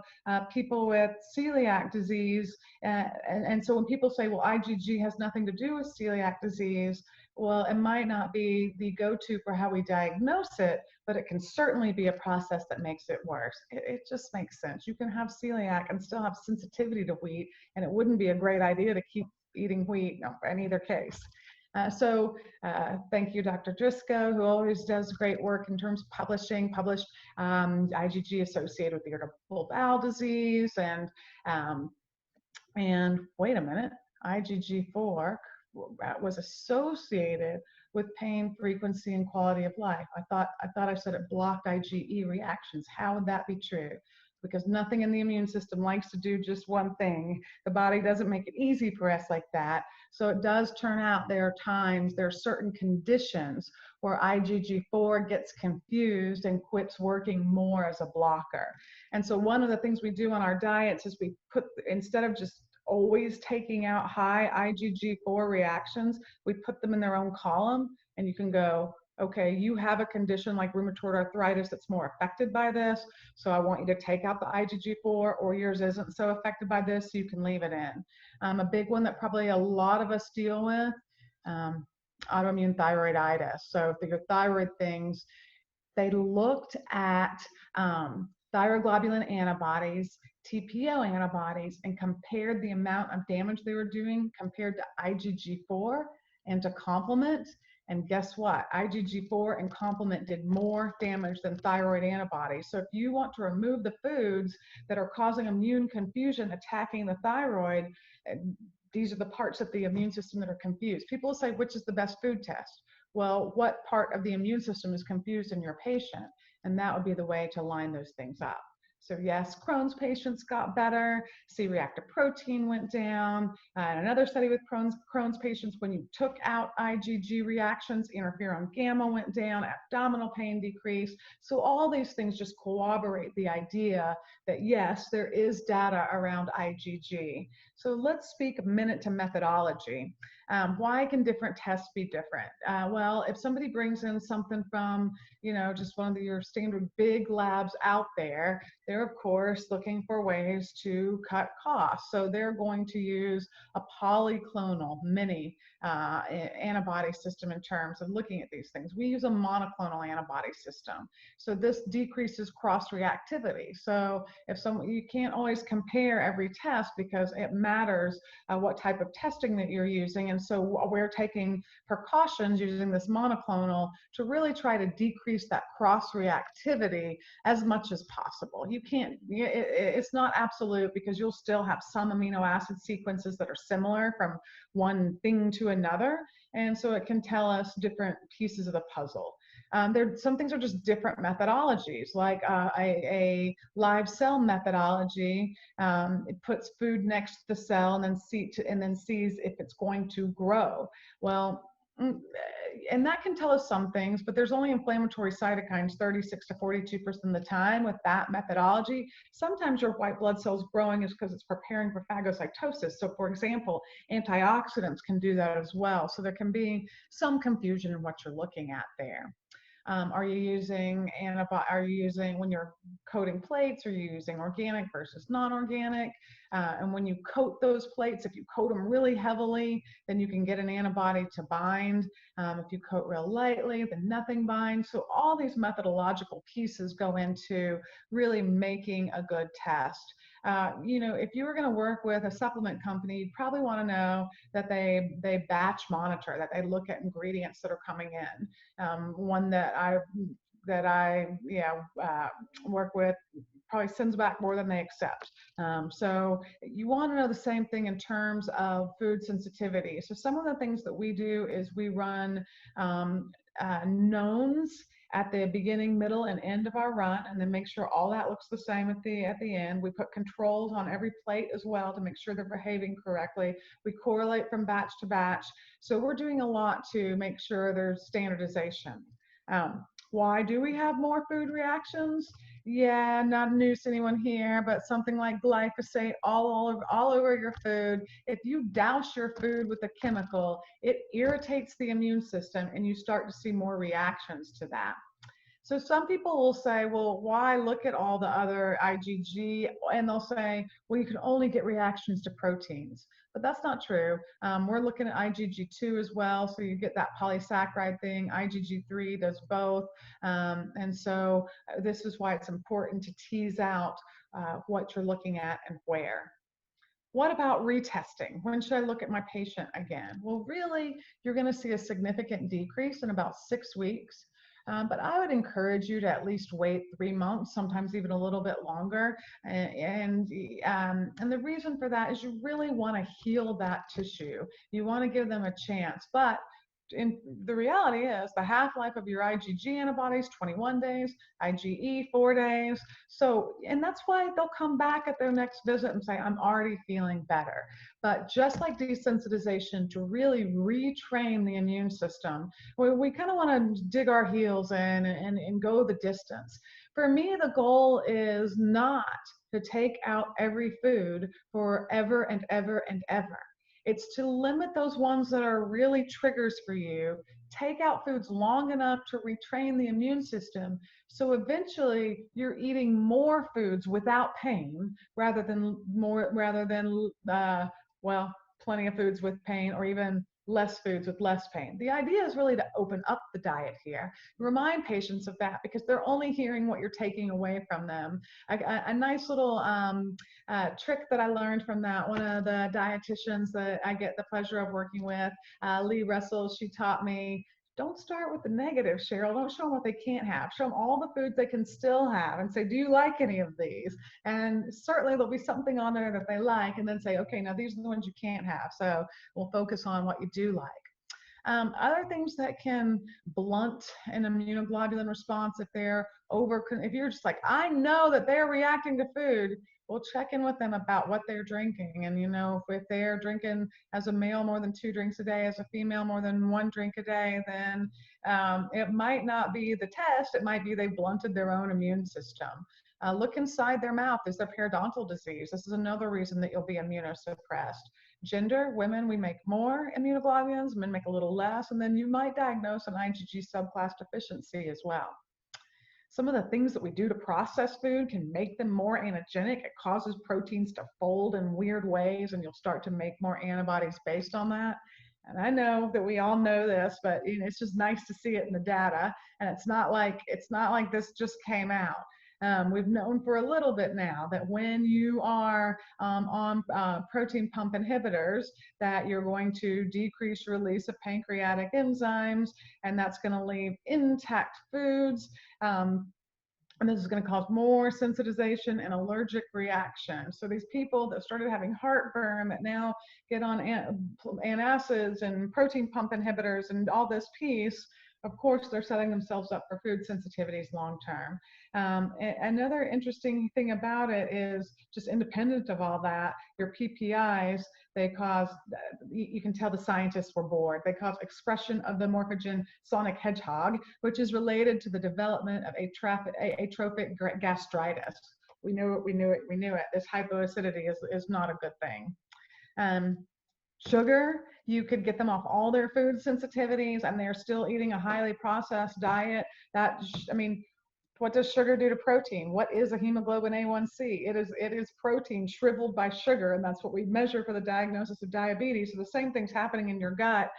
people with celiac disease. And so when people say, well, IgG has nothing to do with celiac disease, well, it might not be the go-to for how we diagnose it, but it can certainly be a process that makes it worse. It just makes sense. You can have celiac and still have sensitivity to wheat, and it wouldn't be a great idea to keep eating wheat in either case. So thank you, Dr. Driscoll, who always does great work in terms of published IgG associated with irritable bowel disease. And wait a minute, IgG4 was associated with pain frequency and quality of life. I thought I said it blocked IgE reactions. How would that be true? Because nothing in the immune system likes to do just one thing. The body doesn't make it easy for us like that. So it does turn out there are certain conditions where IgG4 gets confused and quits working more as a blocker. And so one of the things we do on our diets is we put, instead of just always taking out high IgG4 reactions. We put them in their own column, and you can go, okay, you have a condition like rheumatoid arthritis that's more affected by this, so I want you to take out the IgG4, or yours isn't so affected by this, so you can leave it in. A big one that probably a lot of us deal with, autoimmune thyroiditis. So for your thyroid things, they looked at thyroglobulin antibodies, TPO antibodies, and compared the amount of damage they were doing compared to IgG4 and to complement. And guess what? IgG4 and complement did more damage than thyroid antibodies. So if you want to remove the foods that are causing immune confusion, attacking the thyroid, these are the parts of the immune system that are confused. People will say, which is the best food test? Well, what part of the immune system is confused in your patient? And that would be the way to line those things up. So yes, Crohn's patients got better, C-reactive protein went down. And another study with Crohn's patients, when you took out IgG reactions, interferon gamma went down, abdominal pain decreased. So all these things just corroborate the idea that yes, there is data around IgG. So let's speak a minute to methodology. Why can different tests be different? Well, if somebody brings in something from, just one of your standard big labs out there, they're of course looking for ways to cut costs. So they're going to use a polyclonal mini antibody system in terms of looking at these things. We use a monoclonal antibody system. So this decreases cross-reactivity. So if you can't always compare every test because it matters what type of testing that you're using. And so we're taking precautions using this monoclonal to really try to decrease that cross-reactivity as much as possible. You can't, it's not absolute because you'll still have some amino acid sequences that are similar from one thing to another. And so it can tell us different pieces of the puzzle. Some things are just different methodologies, like a live cell methodology. It puts food next to the cell and then sees if it's going to grow. Well, and that can tell us some things, but there's only inflammatory cytokines 36 to 42% of the time with that methodology. Sometimes your white blood cells growing is because it's preparing for phagocytosis. So for example, antioxidants can do that as well. So there can be some confusion in what you're looking at there. Are you using when you're coating plates, are you using organic versus non-organic? And when you coat those plates, if you coat them really heavily, then you can get an antibody to bind. If you coat real lightly, then nothing binds. So all these methodological pieces go into really making a good test. If you were going to work with a supplement company, you'd probably want to know that they batch monitor, that they look at ingredients that are coming in. One that I work with probably sends back more than they accept. So you want to know the same thing in terms of food sensitivity. So some of the things that we do is we run knowns at the beginning, middle, and end of our run, and then make sure all that looks the same at the end. We put controls on every plate as well to make sure they're behaving correctly. We correlate from batch to batch. So we're doing a lot to make sure there's standardization. Why do we have more food reactions? Yeah, not news to anyone here, but something like glyphosate all over your food. If you douse your food with a chemical, it irritates the immune system and you start to see more reactions to that. So some people will say, well, why look at all the other IgG? And they'll say, well, you can only get reactions to proteins. But that's not true. We're looking at IgG2 as well, so you get that polysaccharide thing. IgG3 does both. And so this is why it's important to tease out what you're looking at and where. What about retesting? When should I look at my patient again? Well, really, you're going to see a significant decrease in about 6 weeks. But I would encourage you to at least wait 3 months, sometimes even a little bit longer. And the reason for that is you really want to heal that tissue. You want to give them a chance. But the reality is the half-life of your IgG antibodies, 21 days, IgE, 4 days. So, and that's why they'll come back at their next visit and say, I'm already feeling better. But just like desensitization, to really retrain the immune system, we kind of want to dig our heels in and go the distance. For me, the goal is not to take out every food forever and ever and ever. It's to limit those ones that are really triggers for you, take out foods long enough to retrain the immune system. So eventually you're eating more foods without pain rather than plenty of foods with pain, or even less foods with less pain. The idea is really to open up the diet here. Remind patients of that because they're only hearing what you're taking away from them. A nice little trick that I learned from that, one of the dietitians that I get the pleasure of working with, Lee Russell, she taught me, don't start with the negative, Cheryl. Don't show them what they can't have. Show them all the foods they can still have and say, do you like any of these? And certainly there'll be something on there that they like, and then say, okay, now these are the ones you can't have. So we'll focus on what you do like. Other things that can blunt an immunoglobulin response if you're just like, I know that they're reacting to food, we'll check in with them about what they're drinking. And, if they're drinking as a male more than 2 drinks a day, as a female more than 1 drink a day, then it might not be the test. It might be they blunted their own immune system. Look inside their mouth. Is there periodontal disease? This is another reason that you'll be immunosuppressed. Gender, women, we make more immunoglobulins, men make a little less, and then you might diagnose an IgG subclass deficiency as well. Some of the things that we do to process food can make them more antigenic. It causes proteins to fold in weird ways, and you'll start to make more antibodies based on that. And I know that we all know this, but it's just nice to see it in the data. And it's not like this just came out. We've known for a little bit now that when you are on protein pump inhibitors, that you're going to decrease release of pancreatic enzymes, and that's going to leave intact foods. And this is going to cause more sensitization and allergic reaction. So these people that started having heartburn that now get on antacids and protein pump inhibitors and all this piece, of course, they're setting themselves up for food sensitivities long term. Another interesting thing about it is, just independent of all that, your PPIs, they cause, you can tell the scientists were bored, they cause expression of the morphogen sonic hedgehog, which is related to the development of atrophic gastritis. We knew it. This hypoacidity is not a good thing. Sugar, you could get them off all their food sensitivities and they're still eating a highly processed diet. What does sugar do to protein? What is a hemoglobin A1C? It is protein shriveled by sugar, and that's what we measure for the diagnosis of diabetes. So the same thing's happening in your gut.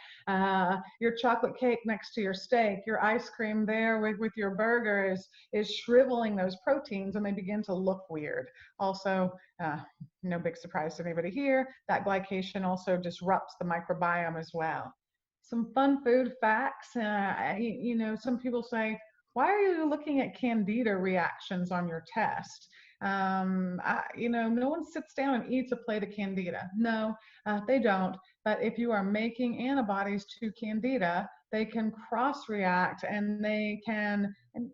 Your chocolate cake next to your steak, your ice cream there with your burger is shriveling those proteins, and they begin to look weird. Also, no big surprise to anybody here, that glycation also disrupts the microbiome as well. Some fun food facts. Some people say, why are you looking at candida reactions on your test? No one sits down and eats a plate of candida. No, they don't. But if you are making antibodies to candida, they can cross-react, and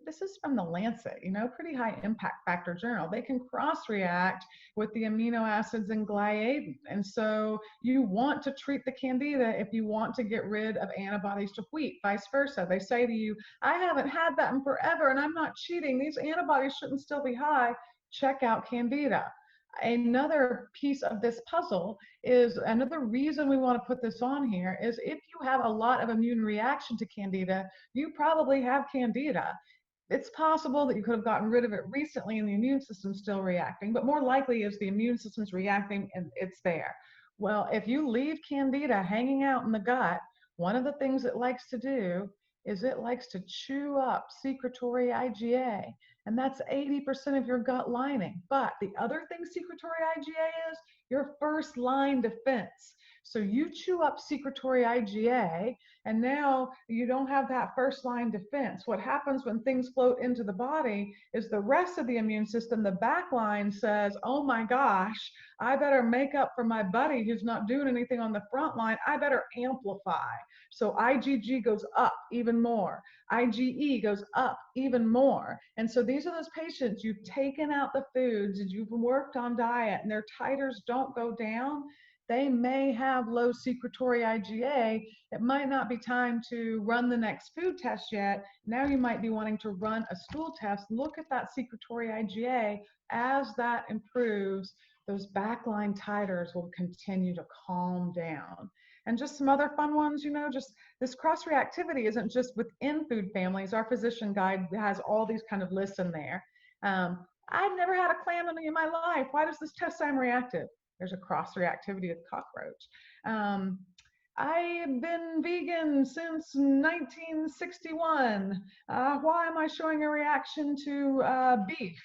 this is from the Lancet, pretty high impact factor journal. They can cross-react with the amino acids in gliadin. And so you want to treat the candida if you want to get rid of antibodies to wheat, vice versa. They say to you, I haven't had that in forever and I'm not cheating. These antibodies shouldn't still be high. Check out candida. Another piece of this puzzle is, another reason we want to put this on here is, if you have a lot of immune reaction to candida, you probably have candida. It's possible that you could have gotten rid of it recently and the immune system's still reacting, but more likely is the immune system's reacting and it's there. Well, if you leave candida hanging out in the gut, one of the things it likes to do is it likes to chew up secretory IgA, and that's 80% of your gut lining. But the other thing secretory IgA is your first line defense. So you chew up secretory IgA, and now you don't have that first line defense. What happens when things float into the body is the rest of the immune system, the back line, says, oh my gosh, I better make up for my buddy who's not doing anything on the front line. I better amplify. So IgG goes up even more. IgE goes up even more. And so these are those patients, you've taken out the foods and you've worked on diet and their titers don't go down. they may have low secretory IgA. It might not be time to run the next food test yet. Now you might be wanting to run a stool test. Look at that secretory IgA. As that improves, those backline titers will continue to calm down. And just some other fun ones, just this cross-reactivity isn't just within food families. Our physician guide has all these kind of lists in there. I've never had a calamity in my life. Why does this test I'm reactive? There's a cross-reactivity with cockroach. I've been vegan since 1961. Why am I showing a reaction to beef?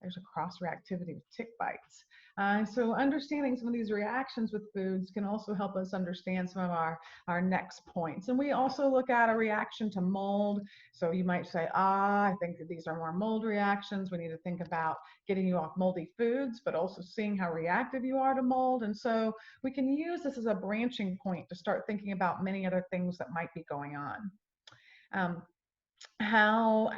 There's a cross-reactivity with tick bites. So understanding some of these reactions with foods can also help us understand some of our next points. And we also look at a reaction to mold. So you might say, I think that these are more mold reactions. We need to think about getting you off moldy foods, but also seeing how reactive you are to mold. And so we can use this as a branching point to start thinking about many other things that might be going on. How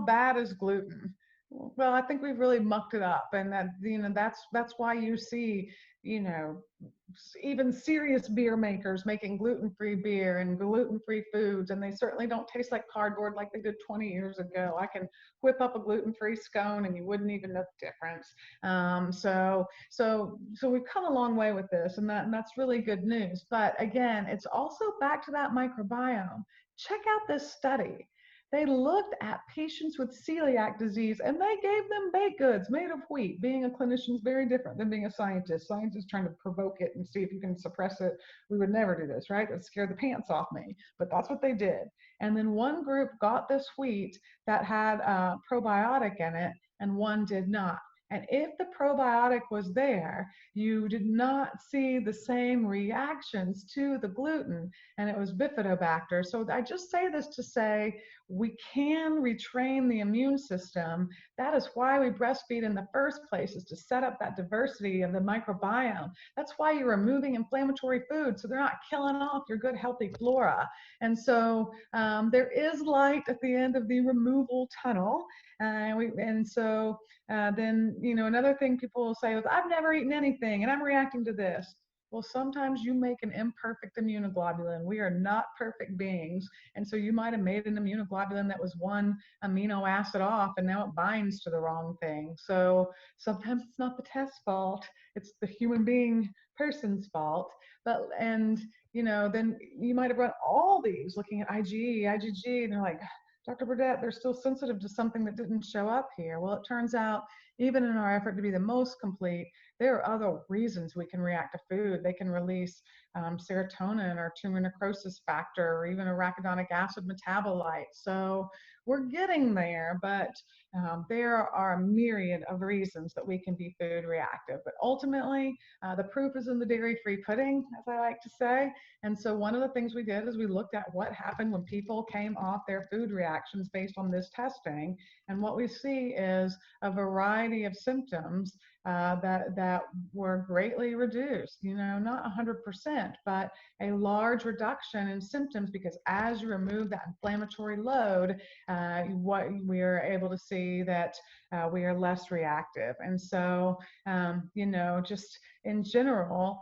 bad is gluten? Well, I think we've really mucked it up, and that's why you see, even serious beer makers making gluten-free beer and gluten-free foods, and they certainly don't taste like cardboard like they did 20 years ago. I can whip up a gluten-free scone and you wouldn't even know the difference. So we've come a long way with this, and that's really good news. But again, it's also back to that microbiome. Check out this study. They looked at patients with celiac disease and they gave them baked goods made of wheat. Being a clinician is very different than being a scientist. Scientists trying to provoke it and see if you can suppress it. We would never do this, right? It would scare the pants off me, but that's what they did. And then one group got this wheat that had a probiotic in it and one did not. And if the probiotic was there, you did not see the same reactions to the gluten, and it was bifidobacter. So I just say this to say we can retrain the immune system. That is why we breastfeed in the first place, is to set up that diversity of the microbiome. That's why you're removing inflammatory foods, so they're not killing off your good, healthy flora. And so there is light at the end of the removal tunnel. Then, another thing people will say is, I've never eaten anything and I'm reacting to this. Well, sometimes you make an imperfect immunoglobulin. We are not perfect beings. And so you might have made an immunoglobulin that was one amino acid off and now it binds to the wrong thing. So sometimes it's not the test's fault. It's the human being person's fault. Then you might have run all these looking at IgE, IgG, and they're like, Dr. Burdette, they're still sensitive to something that didn't show up here. Well, it turns out, even in our effort to be the most complete, there are other reasons we can react to food. They can release serotonin or tumor necrosis factor or even arachidonic acid metabolite. So we're getting there, but there are a myriad of reasons that we can be food reactive. But ultimately, the proof is in the dairy-free pudding, as I like to say. And so one of the things we did is we looked at what happened when people came off their food reactions based on this testing. And what we see is a variety of symptoms that were greatly reduced, not 100%, but a large reduction in symptoms, because as you remove that inflammatory load, what we are able to see that we are less reactive. And so, just in general,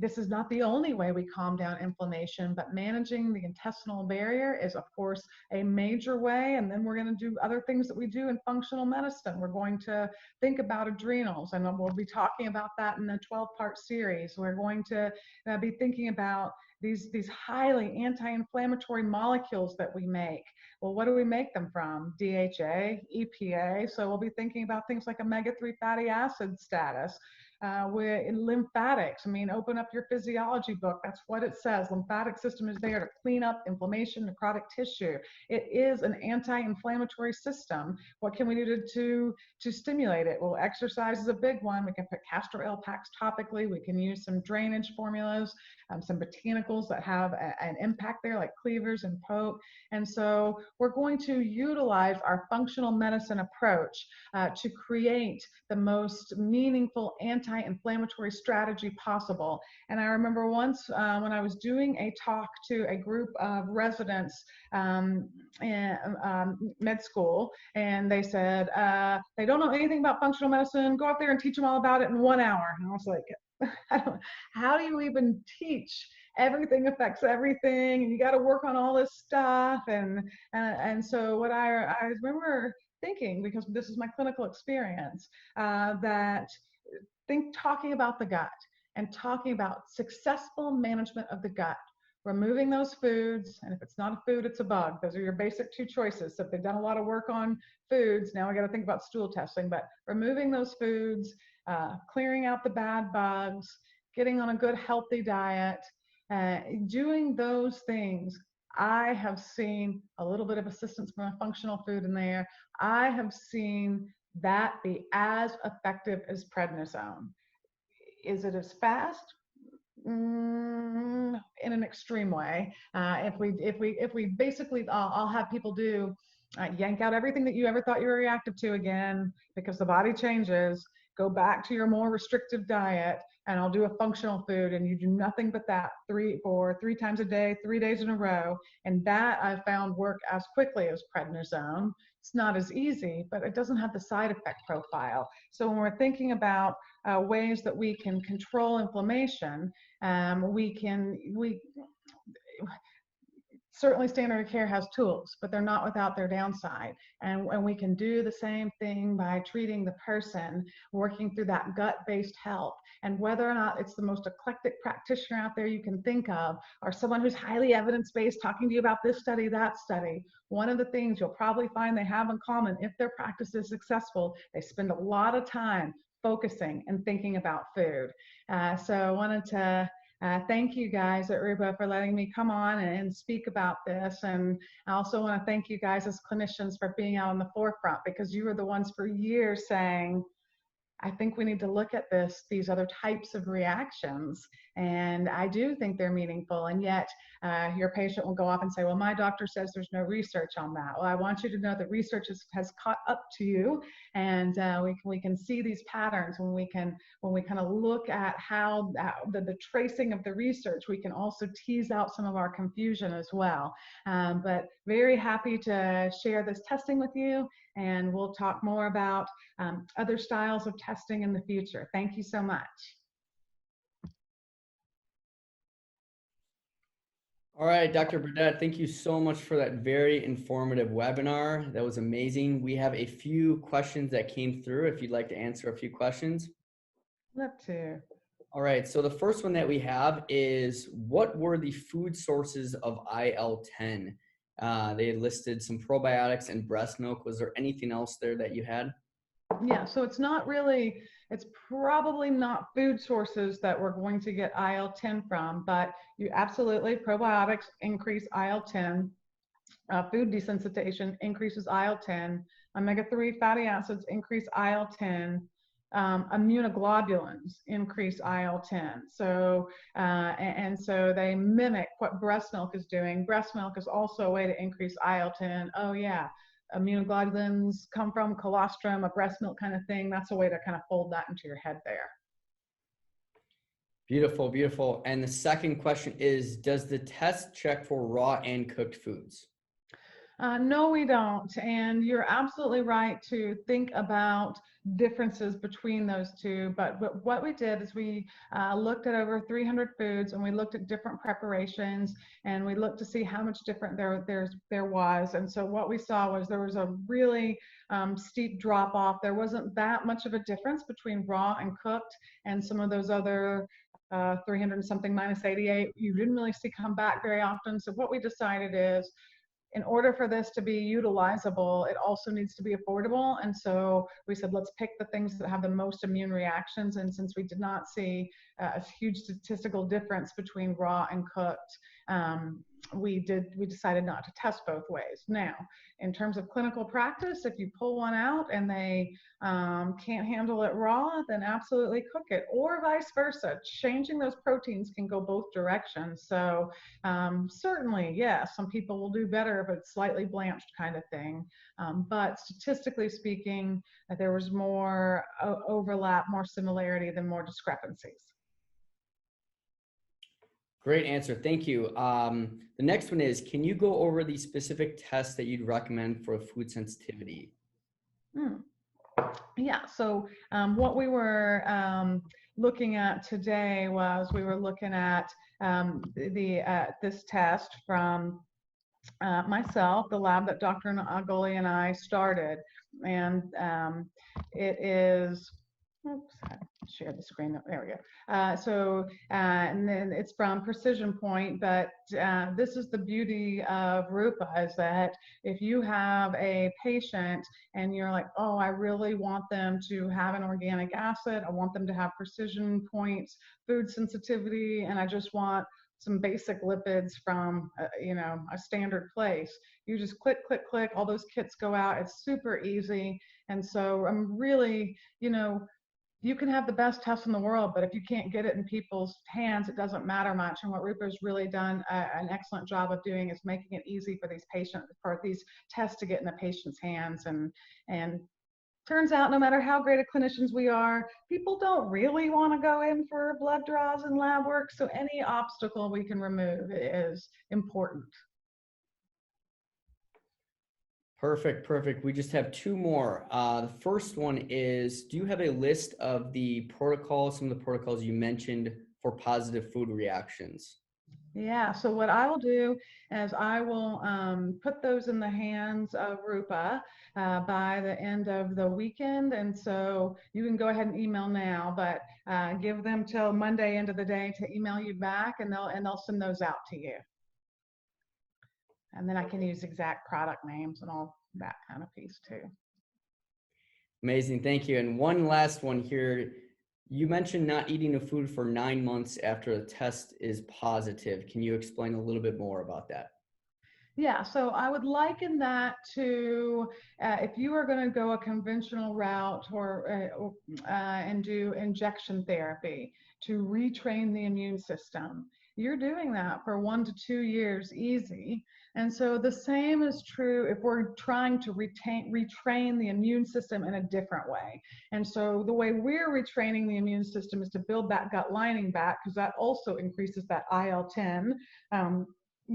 this is not the only way we calm down inflammation, but managing the intestinal barrier is, of course, a major way. And then we're going to do other things that we do in functional medicine. We're going to think about adrenals, and we'll be talking about that in the 12-part series. We're going to be thinking about these highly anti-inflammatory molecules that we make. Well, what do we make them from? DHA, EPA. So we'll be thinking about things like omega-3 fatty acid status. We're in lymphatics. Open up your physiology book. That's what it says. Lymphatic system is there to clean up inflammation, necrotic tissue. It is an anti-inflammatory system. What can we do to stimulate it? Well, exercise is a big one. We can put castor oil packs topically. We can use some drainage formulas, some botanicals that have an impact there, like cleavers and poke. And so we're going to utilize our functional medicine approach to create the most meaningful anti-inflammatory strategy possible. And I remember once when I was doing a talk to a group of residents in med school, and they said, they don't know anything about functional medicine, go out there and teach them all about it in 1 hour. And I was like, how do you even teach everything affects everything, and you got to work on all this stuff, and so what I remember thinking, because this is my clinical experience, that talking about the gut and talking about successful management of the gut, removing those foods, and if it's not a food, it's a bug. Those are your basic two choices. So if they've done a lot of work on foods, now we got to think about stool testing, but removing those foods, clearing out the bad bugs, getting on a good healthy diet, doing those things, I have seen a little bit of assistance from a functional food in there. I have seen that be as effective as prednisone. Is it as fast? In an extreme way. If we basically, I'll have people do yank out everything that you ever thought you were reactive to again, because the body changes. Go back to your more restrictive diet, and I'll do a functional food, and you do nothing but that three times a day, 3 days in a row, and that I found work as quickly as prednisone. It's not as easy, but it doesn't have the side effect profile. So when we're thinking about ways that we can control inflammation, certainly standard of care has tools, but they're not without their downside. And we can do the same thing by treating the person, working through that gut-based health. And whether or not it's the most eclectic practitioner out there you can think of, or someone who's highly evidence-based talking to you about this study, that study, one of the things you'll probably find they have in common, if their practice is successful, they spend a lot of time focusing and thinking about food. So I wanted to thank you guys at Rupa for letting me come on and speak about this. And I also want to thank you guys as clinicians for being out on the forefront, because you were the ones for years saying, I think we need to look at these other types of reactions. And I do think they're meaningful. And yet your patient will go off and say, well, my doctor says there's no research on that. Well, I want you to know that research has caught up to you, and we can see these patterns when we kind of look at how the tracing of the research, we can also tease out some of our confusion as well. But very happy to share this testing with you, and we'll talk more about other styles of testing in the future. Thank you so much. All right, Dr. Burdette, thank you so much for that very informative webinar. That was amazing. We have a few questions that came through if you'd like to answer a few questions. Love to. All right, so the first one that we have is, what were the food sources of IL-10? They listed some probiotics and breast milk. Was there anything else there that you had? Yeah, so it's probably not food sources that we're going to get IL-10 from, but you absolutely, probiotics increase IL-10, food desensitization increases IL-10, omega-3 fatty acids increase IL-10, immunoglobulins increase IL-10. So, and so they mimic what breast milk is doing. Breast milk is also a way to increase IL-10. Oh yeah. Immunoglobulins come from colostrum, a breast milk kind of thing. That's a way to kind of fold that into your head there. Beautiful, beautiful. And the second question is, does the test check for raw and cooked foods? No, we don't. And you're absolutely right to think about differences between those two. But what we did is we looked at over 300 foods, and we looked at different preparations, and we looked to see how much different there was. And so what we saw was there was a really steep drop off. There wasn't that much of a difference between raw and cooked, and some of those other 300 and something minus 88, you didn't really see come back very often. So what we decided is, in order for this to be utilizable, it also needs to be affordable. And so we said, let's pick the things that have the most immune reactions. And since we did not see a huge statistical difference between raw and cooked, we decided not to test both ways. Now, in terms of clinical practice, if you pull one out and they can't handle it raw, then absolutely cook it, or vice versa. Changing those proteins can go both directions. So certainly, yes, some people will do better if it's slightly blanched kind of thing. But statistically speaking, there was more overlap, more similarity than more discrepancies. Great answer. Thank you. The next one is, can you go over the specific tests that you'd recommend for food sensitivity? Yeah, so what we were looking at today was we were looking at this test from myself, the lab that Dr. Agoli and I started, and it is. Oops, I shared the screen. There we go. And then it's from Precision Point, but this is the beauty of Rupa, is that if you have a patient and you're like, oh, I really want them to have an organic acid, I want them to have Precision Points, food sensitivity, and I just want some basic lipids from a standard place. You just click, click, click, all those kits go out. It's super easy. And so I'm really, you can have the best test in the world, but if you can't get it in people's hands, it doesn't matter much. And what Rupa's really done an excellent job of doing is making it easy for these tests to get in the patient's hands. And turns out, no matter how great of clinicians we are, people don't really want to go in for blood draws and lab work. So any obstacle we can remove is important. Perfect, perfect. We just have two more. The first one is, do you have a list of the protocols, some of the protocols you mentioned for positive food reactions? Yeah, so what I will do is I will put those in the hands of Rupa by the end of the weekend. And so you can go ahead and email now, but give them till Monday end of the day to email you back, and they'll send those out to you. And then I can use exact product names and all that kind of piece too. Amazing, thank you. And one last one here. You mentioned not eating a food for 9 months after a test is positive. Can you explain a little bit more about that? Yeah, so I would liken that to if you are going to go a conventional route and do injection therapy to retrain the immune system. You're doing that for 1 to 2 years easy. And so the same is true if we're trying to retrain the immune system in a different way. And so the way we're retraining the immune system is to build that gut lining back, because that also increases that IL-10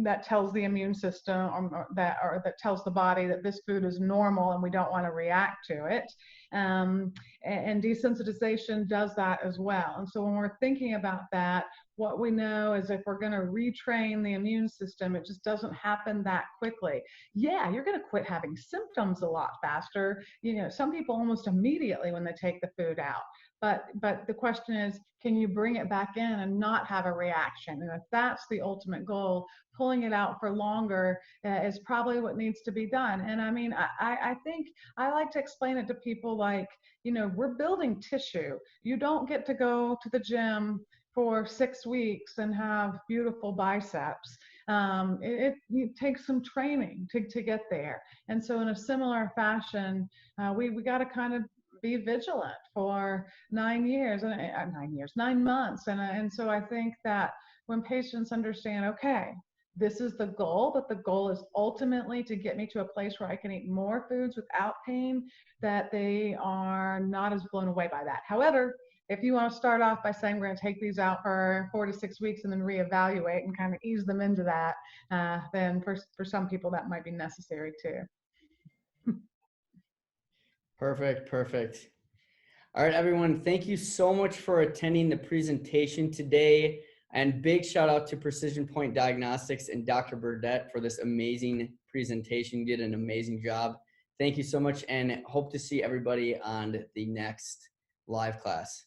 that tells the immune system that tells the body that this food is normal and we don't want to react to it. And desensitization does that as well. And so when we're thinking about that, what we know is if we're going to retrain the immune system, it just doesn't happen that quickly. Yeah, you're going to quit having symptoms a lot faster. Some people almost immediately when they take the food out. But the question is, can you bring it back in and not have a reaction? And if that's the ultimate goal, pulling it out for longer is probably what needs to be done. And I mean, I think I like to explain it to people like, we're building tissue. You don't get to go to the gym for 6 weeks and have beautiful biceps. It takes some training to get there. And so in a similar fashion, we got to kind of be vigilant for 9 months. And so I think that when patients understand, okay, this is the goal, but the goal is ultimately to get me to a place where I can eat more foods without pain, that they are not as blown away by that. However, if you want to start off by saying we're going to take these out for 4 to 6 weeks and then reevaluate and kind of ease them into that, then for some people that might be necessary too. Perfect, perfect. All right, everyone, thank you so much for attending the presentation today. And big shout out to Precision Point Diagnostics and Dr. Burdette for this amazing presentation. You did an amazing job. Thank you so much, and hope to see everybody on the next live class.